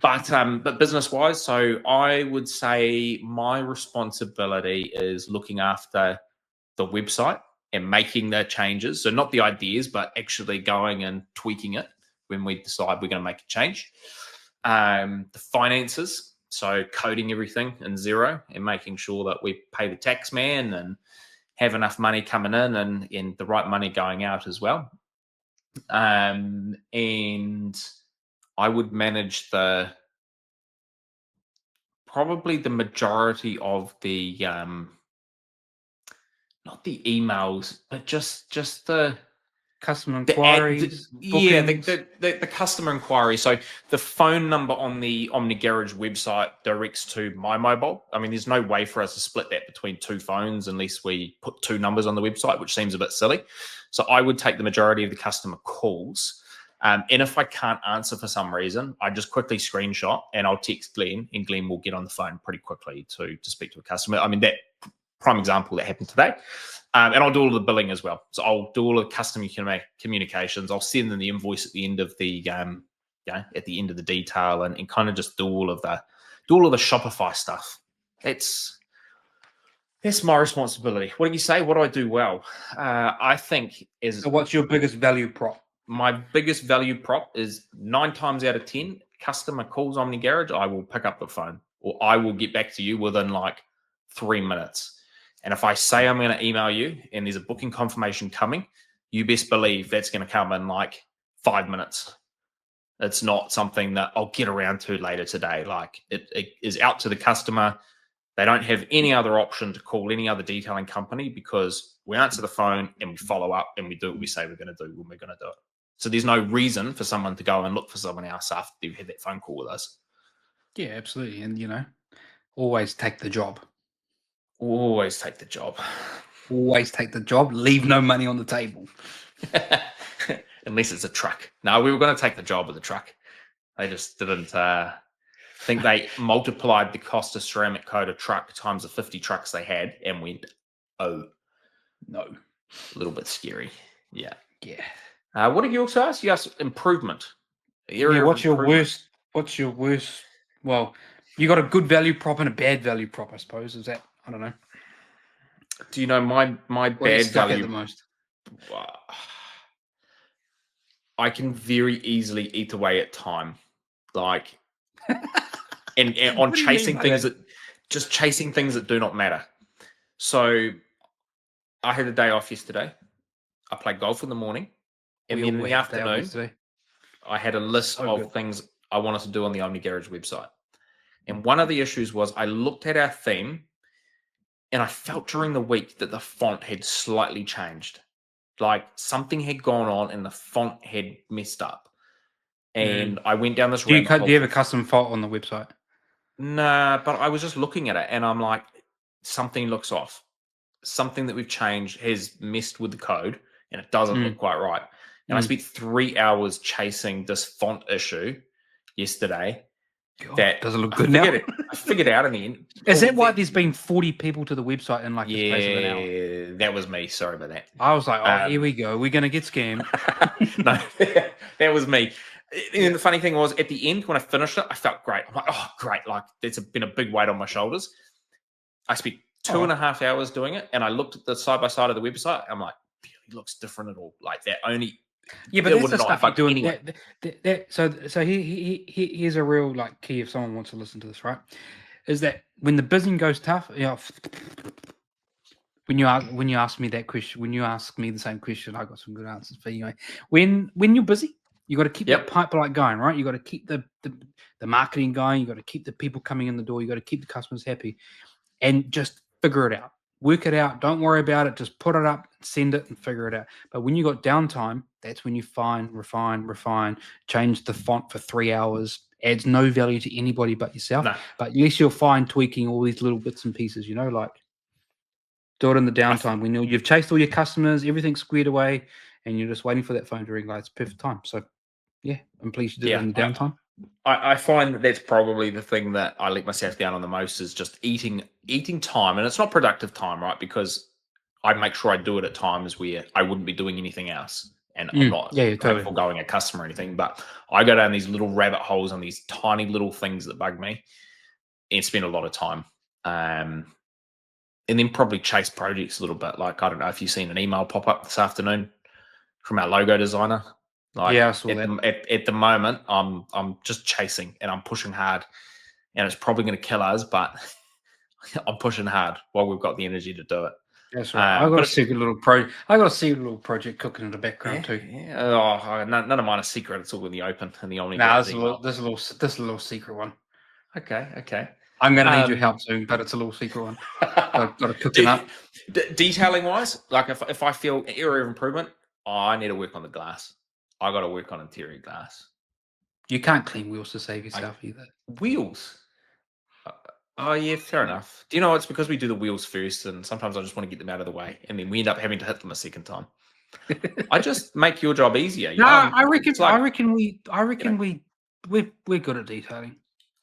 But business-wise, so I would say my responsibility is looking after the website and making the changes. So not the ideas, but actually going and tweaking it when we decide we're going to make a change. The finances, so coding everything in Xero and making sure that we pay the tax man and have enough money coming in and the right money going out as well. And I would manage probably the majority of the not the emails, but just the customer inquiries. The customer inquiry. So the phone number on the Omni Garage website directs to my mobile. I mean, there's no way for us to split that between two phones unless we put two numbers on the website, which seems a bit silly. So I would take the majority of the customer calls. And if I can't answer for some reason, I just quickly screenshot and I'll text Glenn, and Glenn will get on the phone pretty quickly to speak to a customer. I mean, that prime example that happened today. And I'll do all the billing as well. So I'll do all the customer communications. I'll send them the invoice at the end of the at the end of the detail, and kind of just do all of the Shopify stuff. That's my responsibility. What do you say? What do I do well? I think So what's your biggest value prop? My biggest value prop is 9 times out of 10, customer calls Omni Garage, I will pick up the phone, or I will get back to you within like 3 minutes. And if I say I'm going to email you and there's a booking confirmation coming, you best believe that's going to come in like 5 minutes. It's not something that I'll get around to later today. Like it is out to the customer. They don't have any other option to call any other detailing company, because we answer the phone and we follow up and we do what we say we're going to do when we're going to do it. So there's no reason for someone to go and look for someone else after they've had that phone call with us. Yeah, absolutely. And, always take the job. Always take the job. Always take the job. Leave no money on the table. Unless it's a truck. No, we were going to take the job with the truck. They just didn't think they multiplied the cost of ceramic coat a truck times the 50 trucks they had and went, oh, no. A little bit scary. Yeah. Yeah. What did you also ask? You asked improvement. What's your worst? Well, you got a good value prop and a bad value prop, I suppose. Is that, I don't know. Do you know my bad value? At the most? I can very easily eat away at time, like, and on chasing things chasing things that do not matter. So, I had a day off yesterday. I played golf in the morning. And then in the afternoon, I had a list of things I wanted to do on the Omni Garage website. And one of the issues was I looked at our theme and I felt during the week that the font had slightly changed. Like something had gone on and the font had messed up. And I went down this rabbit hole. Do you have a custom font on the website? Nah, but I was just looking at it and I'm like, something looks off. Something that we've changed has messed with the code and it doesn't look quite right. And I spent 3 hours chasing this font issue yesterday. God, that doesn't look good now. I figured out in the end. Is that why there's been 40 people to the website in like the space of an hour? Yeah, that was me. Sorry about that. I was like, here we go. We're going to get scammed. No, that was me. And the funny thing was, at the end, when I finished it, I felt great. I'm like, oh, great. Like, it's been a big weight on my shoulders. I spent 2.5 hours doing it, and I looked at the side-by-side of the website. I'm like, it looks different at all. Like, that only... Yeah, but that's the stuff you're doing. Anyway. So here's a real like key if someone wants to listen to this, right? Is that when the business goes tough, When you ask me that question, when you ask me the same question, I got some good answers for you. When you're busy, you got to keep that pipeline going, right? You got to keep the marketing going. You got to keep the people coming in the door. You got to keep the customers happy, and just figure it out. Work it out. Don't worry about it. Just put it up, send it, and figure it out. But when you got downtime, that's when you refine, change the font for 3 hours. Adds no value to anybody but yourself. No. But at least you're fine tweaking all these little bits and pieces, like do it in the downtime when you've chased all your customers, everything's squared away, and you're just waiting for that phone to ring. Like, it's perfect time. So, yeah, I'm pleased you did it in the downtime. I find that's probably the thing that I let myself down on the most is just eating time, and it's not productive time, right? Because I make sure I do it at times where I wouldn't be doing anything else, and I'm not totally foregoing a customer or anything. But I go down these little rabbit holes on these tiny little things that bug me, and spend a lot of time, and then probably chase projects a little bit. Like, I don't know if you've seen an email pop up this afternoon from our logo designer. Like, I saw that. At the moment, I'm just chasing and I'm pushing hard, and it's probably going to kill us, but I'm pushing hard while we've got the energy to do it. That's right. I got a secret little project. I got a secret little project cooking in the background too. Yeah. Oh, none of mine are secret. It's all in the open in the Omni. This is a little secret one. Okay. I'm going to need your help soon, but it's a little secret one. I've got to cook it up. Detailing wise, like if I feel area of improvement, I need to work on the glass. I got to work on interior glass. You can't clean wheels to save yourself either. Wheels? Oh, yeah, fair enough. Do you know, it's because we do the wheels first, and sometimes I just want to get them out of the way, and then we end up having to hit them a second time. I just make your job easier. I reckon we're good at detailing.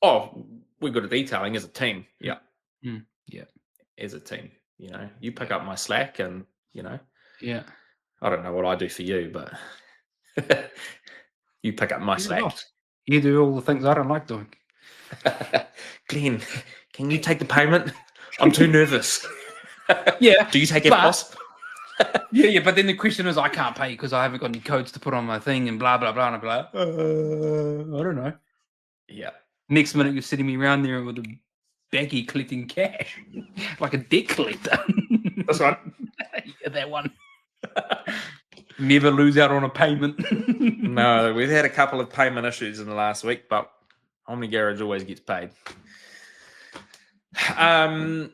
Oh, we're good at detailing as a team. Yeah. Yeah. As a team, you pick up my slack, and Yeah. I don't know what I do for you, but you pick up my slack. You do all the things I don't like doing. Glenn, can you take the payment? I'm too nervous. Yeah. Do you take it, boss? Yeah. But then the question is, I can't pay because I haven't got any codes to put on my thing, and blah blah blah. And I'm like, I don't know. Yeah. Next minute, you're sitting me around there with a baggie collecting cash, like a debt collector. That's right. Yeah, that one. Never lose out on a payment. No, we've had a couple of payment issues in the last week, but Omni Garage always gets paid. Well,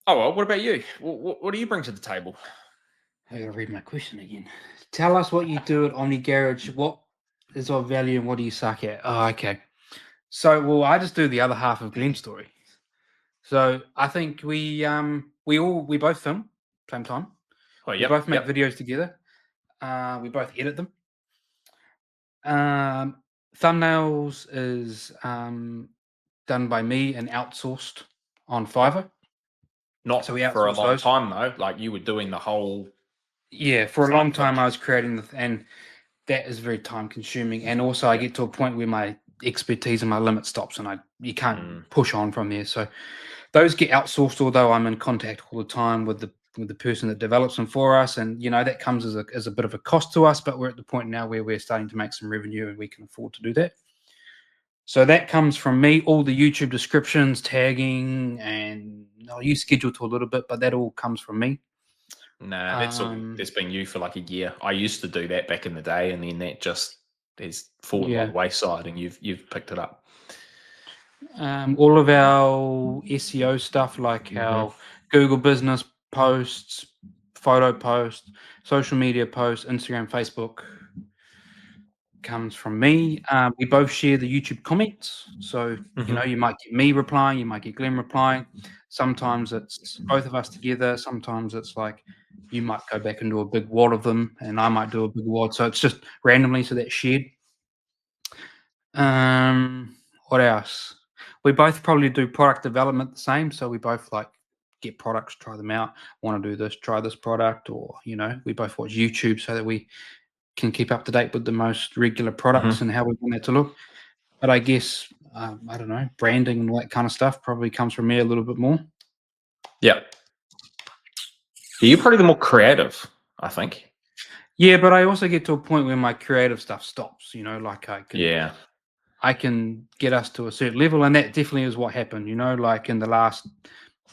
what about you? What do you bring to the table? I gotta read my question again. Tell us what you do at Omni Garage. What is of value and what do you suck at? Oh, okay. So, I just do the other half of Glenn's story. So I think we both film same time. Oh, we both make videos together. We both edit them. Thumbnails is done by me and outsourced on Fiverr. Not so for a long time though. Like, you were doing the whole. Yeah, for a long time I was creating and that is very time consuming. And also I get to a point where my expertise and my limit stops, and you can't push on from there. So those get outsourced, although I'm in contact all the time with the person that develops them for us, and that comes as a bit of a cost to us, but we're at the point now where we're starting to make some revenue and we can afford to do that. So that comes from me. All the YouTube descriptions, tagging, and I'll use Schedule to a little bit, but that all comes from me. Nah, that's been you for like a year. I used to do that back in the day, and then that just has fallen by the wayside, and you've picked it up. All of our SEO stuff, like our Google business posts, photo posts, social media posts, Instagram, Facebook, comes from me. We both share the YouTube comments. So, you might get me replying, you might get Glenn replying. Sometimes it's both of us together. Sometimes it's like you might go back and do a big wad of them, and I might do a big wad. So it's just randomly, so that's shared. What else? We both probably do product development the same. So we both like get products, try them out, want to do this, try this product, or, we both watch YouTube so that we can keep up to date with the most regular products and how we want that to look. But I guess, I don't know, branding and all that kind of stuff probably comes from me a little bit more. Yeah. You're probably the more creative, I think. Yeah, but I also get to a point where my creative stuff stops, like I can get us to a certain level, and that definitely is what happened, like in the last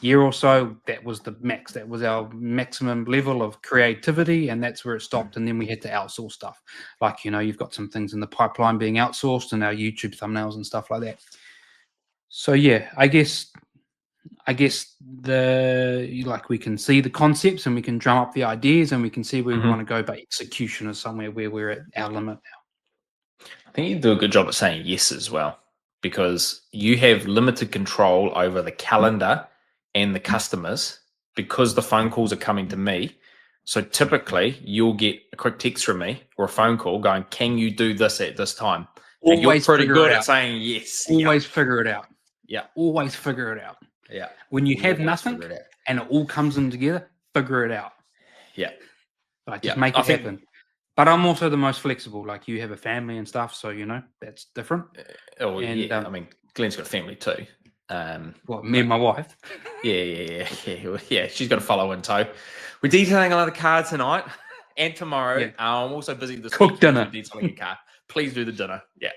year or so, that was the max. That was our maximum level of creativity, and that's where it stopped. And then we had to outsource stuff. Like, you've got some things in the pipeline being outsourced, and our YouTube thumbnails and stuff like that. So yeah, I guess we can see the concepts and we can drum up the ideas and we can see where we want to go, but execution is somewhere where we're at our limit now. I think you do a good job at saying yes as well, because you have limited control over the calendar and the customers because the phone calls are coming to me. So typically you'll get a quick text from me or a phone call going, can you do this at this time? And you're pretty good at saying yes. Always figure it out. Yeah. Always figure it out. Yeah. When you have nothing and it all comes in together, figure it out. Yeah. Like, just make it happen. But I'm also the most flexible. Like, you have a family and stuff, so that's different. I mean, Glenn's got a family too. Me and my wife? Yeah. She's got to follow in tow. We're detailing another car tonight and tomorrow. Yeah. I'm also busy this week. Cook dinner. Detailing a car. Please do the dinner. Yeah.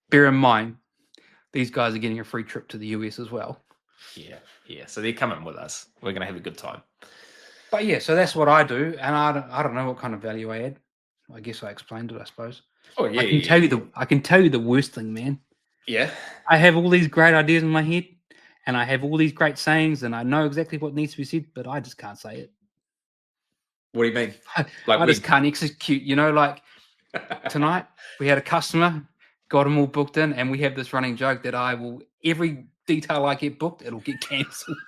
Bear in mind, these guys are getting a free trip to the US as well. Yeah. So they're coming with us. We're going to have a good time. But yeah, so that's what I do, and I don't know what kind of value I add. I guess I explained it, I suppose. Oh yeah. I can tell you the worst thing, man. Yeah. I have all these great ideas in my head, and I have all these great sayings, and I know exactly what needs to be said, but I just can't say it. What do you mean? I just can't execute. Like tonight we had a customer, got them all booked in, and we have this running joke that every detail I get booked, it'll get cancelled.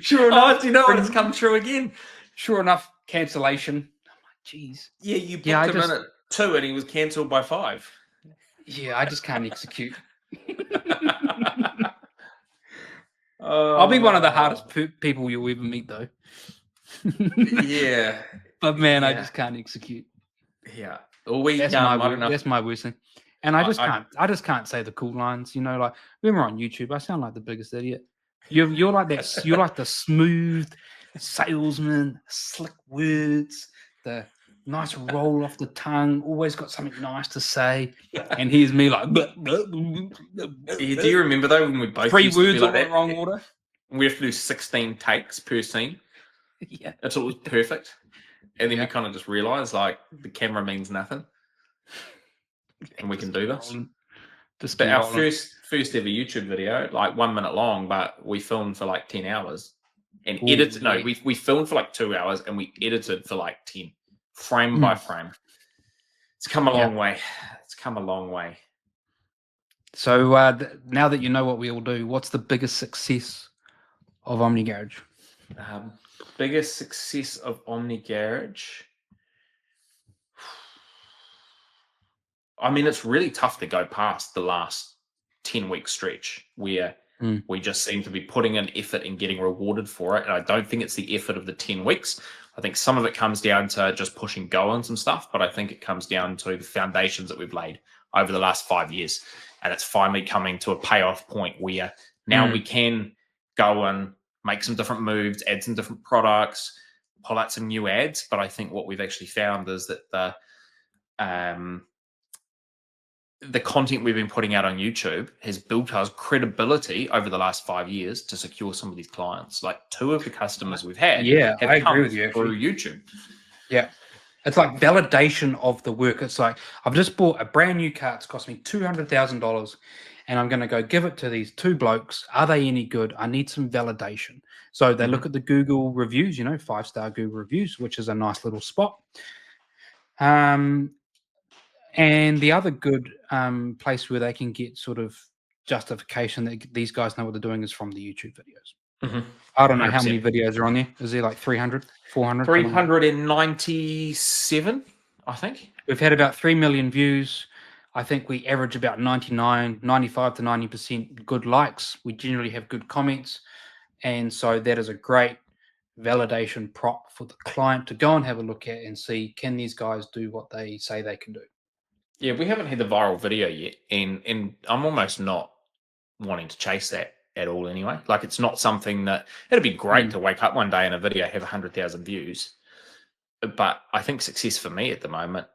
Sure enough, do you know what? It's come true again. Sure enough, cancellation. I'm like, geez. Yeah, you booked him in at 2 and he was cancelled by 5. Yeah, I just can't execute. I'll be one of the hardest people you'll ever meet, though. Yeah. But man, I just can't execute. Yeah. That's my worst thing. And I just can't say the cool lines, like when we're on YouTube, I sound like the biggest idiot. You're like that. You're like the smooth salesman, slick words, the nice roll off the tongue. Always got something nice to say. And here's me like. Do you remember though when we both 3 words all in the wrong order? We have to do 16 takes per scene. Yeah, it's always perfect. And then we kind of just realize like the camera means nothing, and we can do this. But our first ever YouTube video, like 1 minute long, but we filmed for like 10 hours and edited. No, we filmed for like 2 hours and we edited for like 10, frame by frame. It's come a long way. It's come a long way. So now that you know what we all do, what's the biggest success of Omni Garage? Biggest success of Omni Garage. I mean, it's really tough to go past the last 10-week stretch where we just seem to be putting in effort and getting rewarded for it. And I don't think it's the effort of the 10 weeks. I think some of it comes down to just pushing go on some stuff, but I think it comes down to the foundations that we've laid over the last 5 years. And it's finally coming to a payoff point where now we can go and make some different moves, add some different products, pull out some new ads. But I think what we've actually found is that the content we've been putting out on YouTube has built us credibility over the last 5 years to secure some of these clients. Like 2 of the customers we've had have I come agree with you, through YouTube. Yeah. It's like validation of the work. It's like, I've just bought a brand new car. It's cost me $200,000 and I'm going to go give it to these 2 blokes. Are they any good? I need some validation. So they look at the Google reviews, 5-star Google reviews, which is a nice little spot. And the other good place where they can get sort of justification that these guys know what they're doing is from the YouTube videos. I don't know 100%. How many videos are on there. Is there like 300, 400? 397, I think. We've had about 3 million views. I think we average about 95 to 90% good likes. We generally have good comments. And so that is a great validation prop for the client to go and have a look at and see, can these guys do what they say they can do? Yeah, we haven't had the viral video yet, and I'm almost not wanting to chase that at all anyway. Like, it's not something that, it'd be great to wake up one day and a video have 100,000 views. But I think success for me at the moment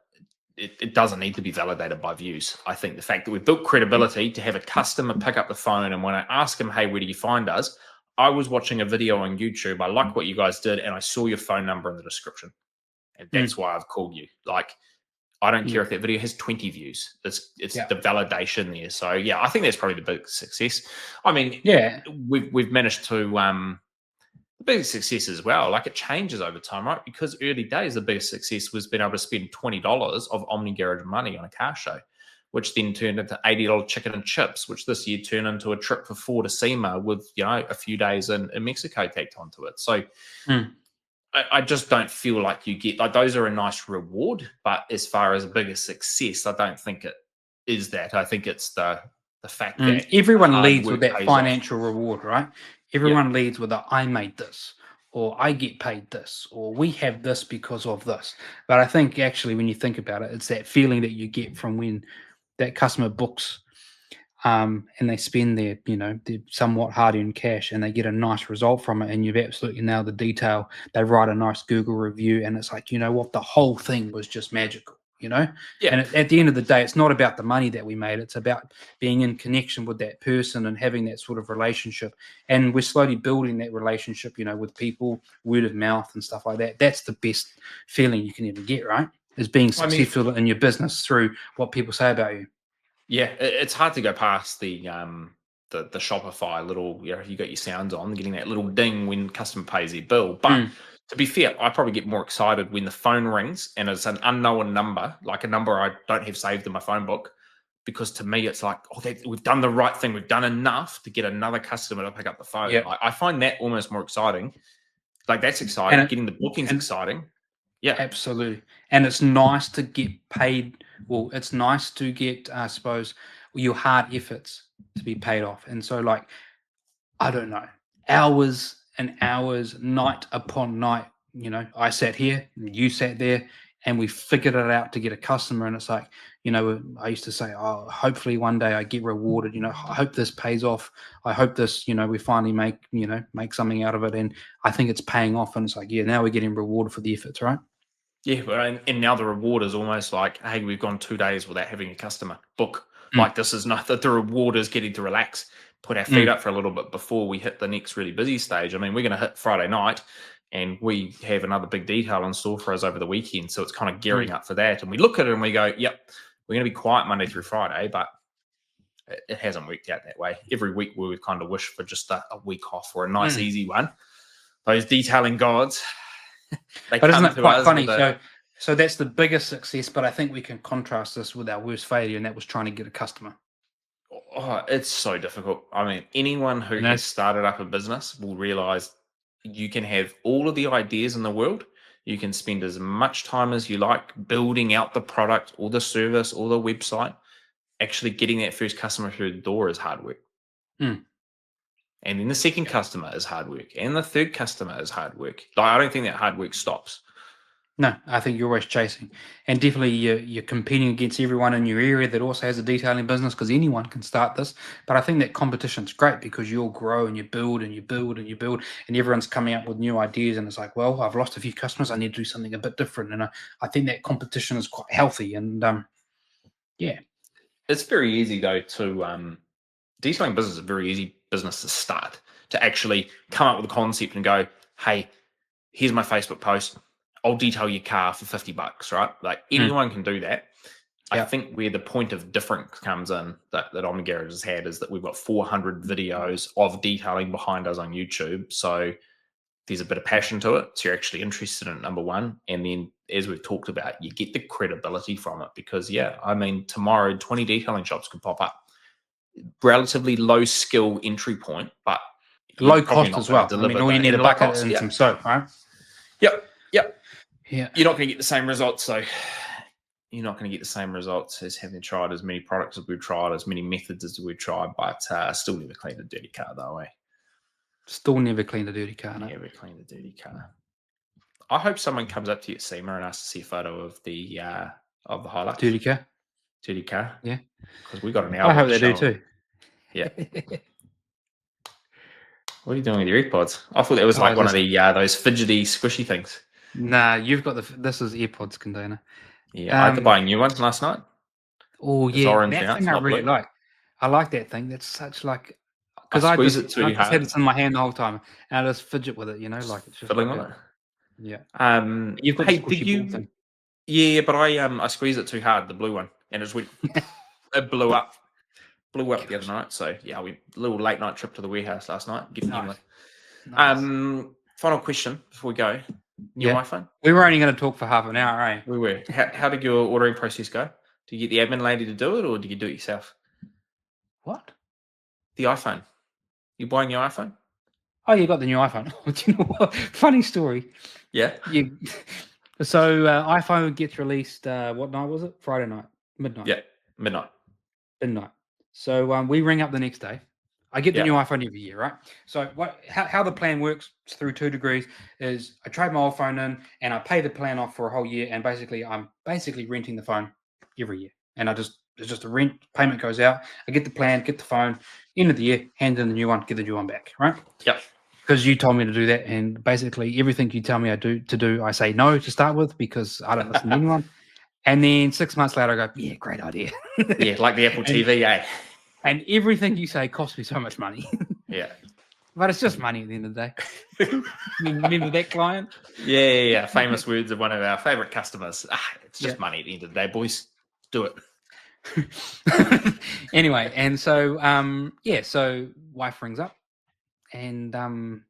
it doesn't need to be validated by views. I think the fact that we've built credibility to have a customer pick up the phone, and when I ask them, hey, where do you find us? I was watching a video on YouTube. I like what you guys did, and I saw your phone number in the description. And that's why I've called you. Like, I don't care if that video has 20 views. It's the validation there. So yeah, I think that's probably the big success. I mean, we've managed to the biggest success as well. Like, it changes over time, right? Because early days, the biggest success was being able to spend $20 of Omni Garage money on a car show, which then turned into $80 chicken and chips, which this year turned into a trip for 4 to SEMA with, you know, a few days in Mexico tacked onto it. So I just don't feel like you get, like, those are a nice reward, but as far as a bigger success, I don't think it is that. I think it's the fact that everyone leads with that financial reward, right? Everyone leads with a, I made this, or I get paid this, or we have this because of this. But I think actually, when you think about it, it's that feeling that you get from when that customer books and they spend their, you know, their somewhat hard-earned cash, and they get a nice result from it, and you've absolutely nailed the detail. They write a nice Google review, and it's like, you know what, the whole thing was just magical, you know? And at the end of the day, it's not about the money that we made. It's about being in connection with that person and having that sort of relationship. And we're slowly building that relationship, you know, with people, word of mouth and stuff like that. That's the best feeling you can ever get, right? Is being successful in your business through what people say about you. Yeah, it's hard to go past the Shopify little, you know, you got your sounds on, getting that little ding when customer pays their bill. But to be fair, I probably get more excited when the phone rings and it's an unknown number, like a number I don't have saved in my phone book, because to me it's like, oh, we've done the right thing. We've done enough to get another customer to pick up the phone. I find that almost more exciting. Like, that's exciting. Getting the booking's exciting. Yeah, absolutely. And it's nice to get paid. Well, it's nice to get, I suppose, your hard efforts to be paid off. And so, like, I don't know, hours and hours, night upon night, you know, I sat here, you sat there, and we figured it out to get a customer. And it's like, you know, I used to say, oh, hopefully one day I get rewarded. You know, I hope this pays off. I hope this, you know, we finally make something out of it. And I think it's paying off. And it's like, yeah, now we're getting rewarded for the efforts, right? Yeah, and now the reward is almost like, hey, we've gone 2 days without having a customer book. Like, this is not that the reward is getting to relax, put our feet up for a little bit before we hit the next really busy stage. I mean, we're going to hit Friday night, and we have another big detail in store for us over the weekend. So it's kind of gearing up for that. And we look at it and we go, yep, we're going to be quiet Monday through Friday, but it hasn't worked out that way. Every week we would kind of wish for just a week off or a nice, easy one. Those detailing gods. But isn't it quite funny? So that's the biggest success, but I think we can contrast this with our worst failure, and that was trying to get a customer. Oh, it's so difficult. I mean, anyone who has started up a business will realize you can have all of the ideas in the world. You can spend as much time as you like building out the product or the service or the website. Actually getting that first customer through the door is hard work. And then the second customer is hard work. And the third customer is hard work. Like, I don't think that hard work stops. No, I think you're always chasing. And definitely you're competing against everyone in your area that also has a detailing business, because anyone can start this. But I think that competition's great, because you'll grow and you build and you build and you build, and everyone's coming up with new ideas. And it's like, well, I've lost a few customers. I need to do something a bit different. And I think that competition is quite healthy. And yeah. It's very easy, though, to detailing business is a very easy business to start, to actually come up with a concept and go, hey, here's my Facebook post. I'll detail your car for $50, right? Like, anyone can do that. I think where the point of difference comes in that Omni Garage has had is that we've got 400 videos of detailing behind us on YouTube. So there's a bit of passion to it. So you're actually interested in it, number one. And then, as we've talked about, you get the credibility from it, because, I mean, tomorrow 20 detailing shops could pop up. Relatively low skill entry point, but low cost as well. I mean, all you need a bucket and some soap, right? Yep. Yeah. You're not going to get the same results, though. You're not going to get the same results as having tried as many products as we've tried, as many methods as we've tried, but still never cleaned a dirty car, though, eh? Still never cleaned a dirty car, no? Never cleaned a dirty car. I hope someone comes up to you at SEMA and asks to see a photo of the Hilux. Dirty car? Dirty car. Yeah. Because we got an hour. I hope they do too. Yeah. What are you doing with your AirPods? I thought that was like one of the those fidgety, squishy things. Nah, you've got this is AirPods container. Yeah, I had to buy a new one last night. Oh It's yeah, orange that now. It's thing I not really blue. like. I like that thing. That's such like I because squeeze it I too just had hard, this in my hand the whole time, and I just fidget with it. Like it's just fiddling like with a it. yeah. You've got the Hey, did squishy ball you? thing. Yeah, but I squeezed it too hard, the blue one, and it just went. It blew up. Blew up the other Gosh, night. So yeah, we little late night trip to the warehouse last night. Get a new nice, one. nice. Final question before we go. New Yeah, iPhone? we were only going to talk for half an hour, eh? We were. How did your ordering process go? Did you get the admin lady to do it, or did you do it yourself? What? The iPhone. You buying your iPhone? Oh, you got the new iPhone. Do you know what? Funny story. Yeah. You so iPhone gets released. What night was it? Friday night, midnight. Yeah. Midnight. Midnight. So we ring up the next day. I get the Yeah. new iPhone every year, right? So how the plan works through 2 degrees is I trade my old phone in and I pay the plan off for a whole year, and basically I'm renting the phone every year, and it's just a rent payment goes out. I get the plan, get the phone, end of the year, hand in the new one, get the new one back, right? Yep. Because you told me to do that, and basically everything you tell me I do, I say no to start with because I don't listen to anyone. And then 6 months later, I go, yeah, great idea. Yeah, like the Apple and, TV, eh? and everything you say costs me so much money. Yeah. But it's just money at the end of the day. Remember that client? Yeah. Famous words of one of our favorite customers. It's just Yeah. money at the end of the day, boys. Do it. Anyway, and so so wife rings up and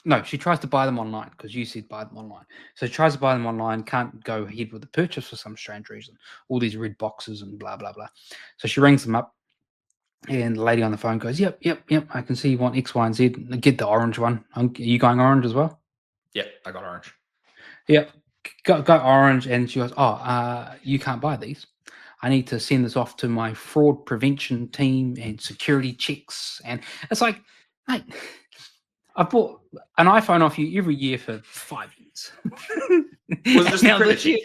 no, she tries to buy them online because you said buy them online. So she tries to buy them online, can't go ahead with the purchase for some strange reason. All these red boxes and blah blah blah. So she rings them up, and the lady on the phone goes, Yep. I can see you want X, Y, and Z. Get the orange one. Are you going orange as well?" Yeah, I got orange. Yep. Got orange, and she goes, you can't buy these. I need to send this off to my fraud prevention team and security checks. And it's like, mate, I bought an iPhone off you every year for 5 years. Was it just a Now credit this check?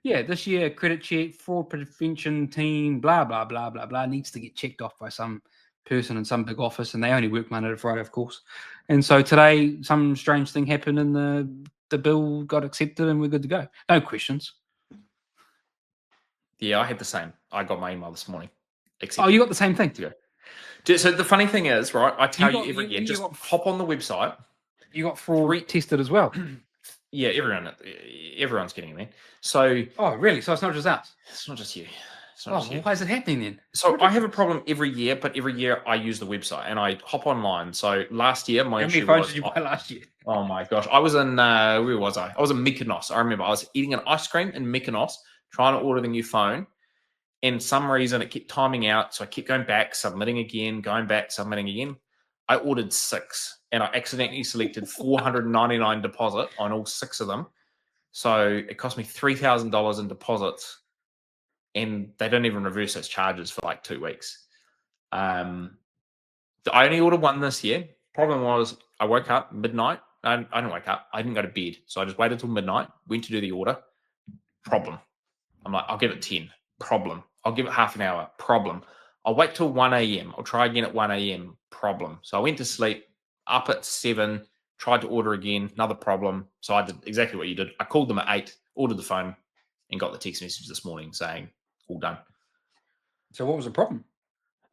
year, this year, credit check, fraud prevention team, blah, blah, blah, blah, blah, needs to get checked off by some person in some big office, and they only work Monday to Friday, of course. And so today, some strange thing happened, and the bill got accepted, and we're good to go. No questions. Yeah, I had the same. I got my email this morning. Oh, you got the same thing. Yeah. So the funny thing is, right? I tell you got- every you- year, you just got- hop on the website. You got fraud tested as well. Yeah, everyone's getting it. So Oh, really? So it's not just us. it's not just you. It's Oh, not just well, you. why is it happening then? So I have a problem every year, but every year I use the website and I hop online. So last year my How many issue phones was, did you buy last year? oh my gosh, I was in where was I? I was in Mykonos. I remember I was eating an ice cream in Mykonos, trying to order the new phone. And some reason it kept timing out, so I kept going back, submitting again, going back, submitting again. I ordered 6, and I accidentally selected 499 deposit on all 6 of them. So it cost me $3,000 in deposits, and they don't even reverse those charges for like 2 weeks. I only ordered one this year. Problem was, I woke up midnight. I didn't wake up. I didn't go to bed, so I just waited till midnight. Went to do the order. Problem. I'm like, I'll give it 10. Problem. I'll give it half an hour. Problem. I'll wait till 1 a.m. I'll try again at 1 a.m. Problem. So I went to sleep, up at 7, tried to order again, another problem. So I did exactly what you did. I called them at 8, ordered the phone, and got the text message this morning saying, all done. So what was the problem?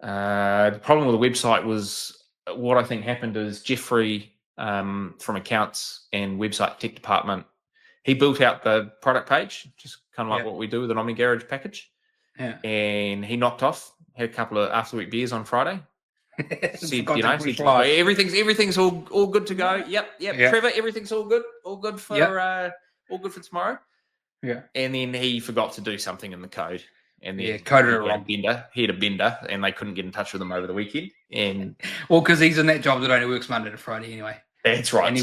The problem with the website was what I think happened is Jeffrey from accounts and website tech department, he built out the product page, just kind of like what we do with an Omni Garage package. Yeah. And he knocked off, had a couple of after week beers on Friday. Said, Live. everything's all good to go. Yep. Trevor, everything's all good for all good for tomorrow. Yeah. And then he forgot to do something in the code. And then coded it he wrong. He had a bender, and they couldn't get in touch with him over the weekend. And well, because he's in that job that only works Monday to Friday anyway. That's right. And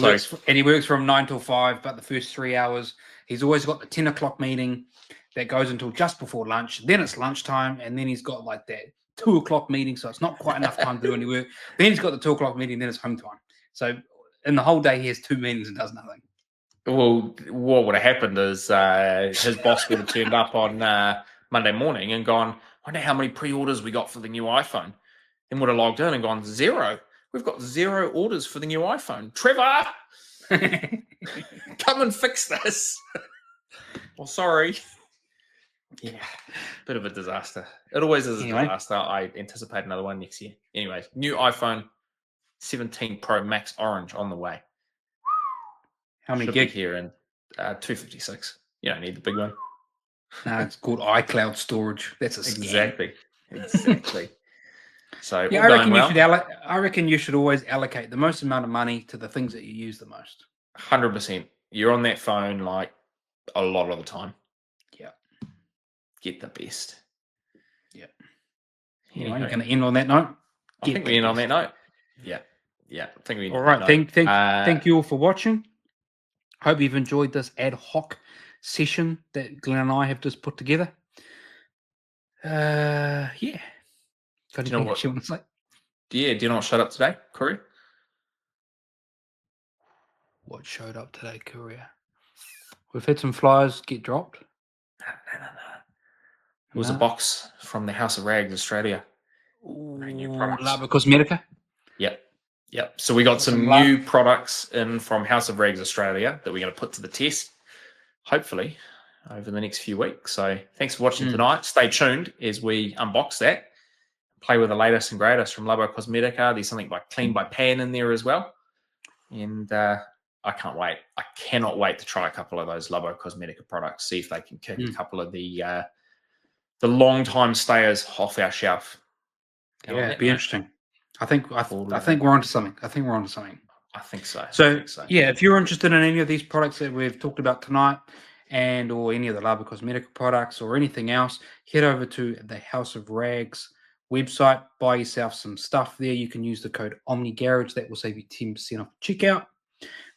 he works from 9 till 5, but the first 3 hours, he's always got the 10 o'clock meeting that goes until just before lunch. Then it's lunchtime, and then he's got like that 2 o'clock meeting, so it's not quite enough time to do any work. Then he's got the 2 o'clock meeting, then it's home time. So in the whole day, he has 2 meetings and does nothing. Well, what would have happened is his boss would have turned up on Monday morning and gone, I wonder how many pre-orders we got for the new iPhone. Then would have logged in and gone, 0. We've got 0 orders for the new iPhone. Trevor, come and fix this. Well, sorry. Yeah, bit of a disaster. It always is a Anyway. disaster. I anticipate another one next year. Anyways, new iPhone 17 Pro Max Orange on the way. How many Should gig? be here in 256. You don't need the big one. No, it's called iCloud storage. That's a scam. Exactly. So Yeah, all going well. I reckon you should always allocate the most amount of money to the things that you use the most. 100%. You're on that phone like a lot of the time. Yeah. Get the best. Yeah. Anyway, you're going to end on that note. I think we end on that note. Yeah. I think we end all on right. that note. Thank you all for watching. Hope you've enjoyed this ad hoc session that Glenn and I have just put together. Yeah. Got anything else you want to say? Yeah, do you know what showed up today, Courier? What showed up today, Courier? We've had some flyers get dropped. No. It was a box from the House of Rags, Australia. New products. Lava Cosmetica. Yep. So we got some new products in from House of Rags, Australia that we're going to put to the test, hopefully, over the next few weeks. So thanks for watching tonight. Stay tuned as we unbox that. Play with the latest and greatest from Labo Cosmetica. There's something by Clean by Pan in there as well. And I can't wait. I cannot wait to try a couple of those Labo Cosmetica products, see if they can kick a couple of the long-time stayers off our shelf. Yeah, it'd be interesting. I think we're onto something. I think so. So, yeah, if you're interested in any of these products that we've talked about tonight, or any of the Labo Cosmetica products or anything else, head over to the House of Rags website, buy yourself some stuff there. You can use the code Omni Garage. That will save you 10% off checkout.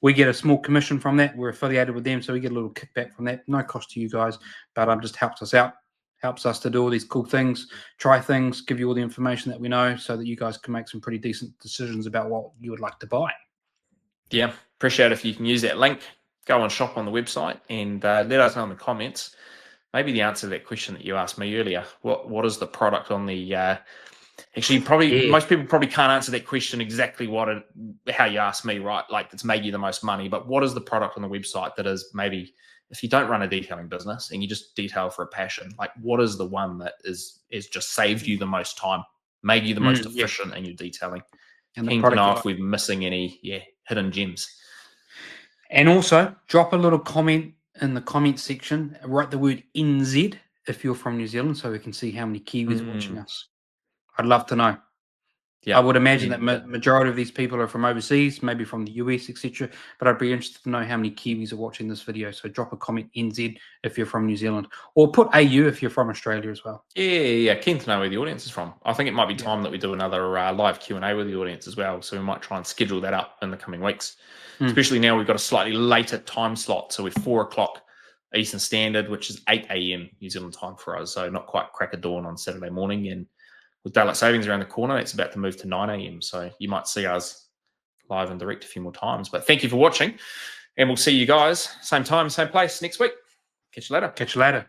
We get a small commission from that. We're affiliated with them, so we get a little kickback from that. No cost to you guys, but just helps us out. Helps us to do all these cool things, try things, give you all the information that we know so that you guys can make some pretty decent decisions about what you would like to buy. Yeah, appreciate it if you can use that link. Go and shop on the website and let us know in the comments. Maybe the answer to that question that you asked me earlier. What is the product on the... Actually, most people probably can't answer that question exactly how you asked me, right? Like, it's made you the most money. But what is the product on the website that is maybe... If you don't run a detailing business and you just detail for a passion, like what is the one that is just saved you the most time, made you the most efficient in your detailing? And keen to know if we're missing any hidden gems. And also drop a little comment in the comment section. Write the word NZ if you're from New Zealand, so we can see how many Kiwis are watching us. I'd love to know. Yeah, I would imagine that majority of these people are from overseas, maybe from the US, etc. But I'd be interested to know how many Kiwis are watching this video. So drop a comment NZ if you're from New Zealand, or put AU if you're from Australia as well. Yeah. Keen to know where the audience is from. I think it might be time that we do another live Q&A with the audience as well. So we might try and schedule that up in the coming weeks. Especially now we've got a slightly later time slot. So we're 4 o'clock Eastern Standard, which is 8 a.m. New Zealand time for us. So not quite crack of dawn on Saturday morning. And with daylight savings around the corner, it's about to move to 9 a.m. So you might see us live and direct a few more times. But thank you for watching. And we'll see you guys same time, same place next week. Catch you later.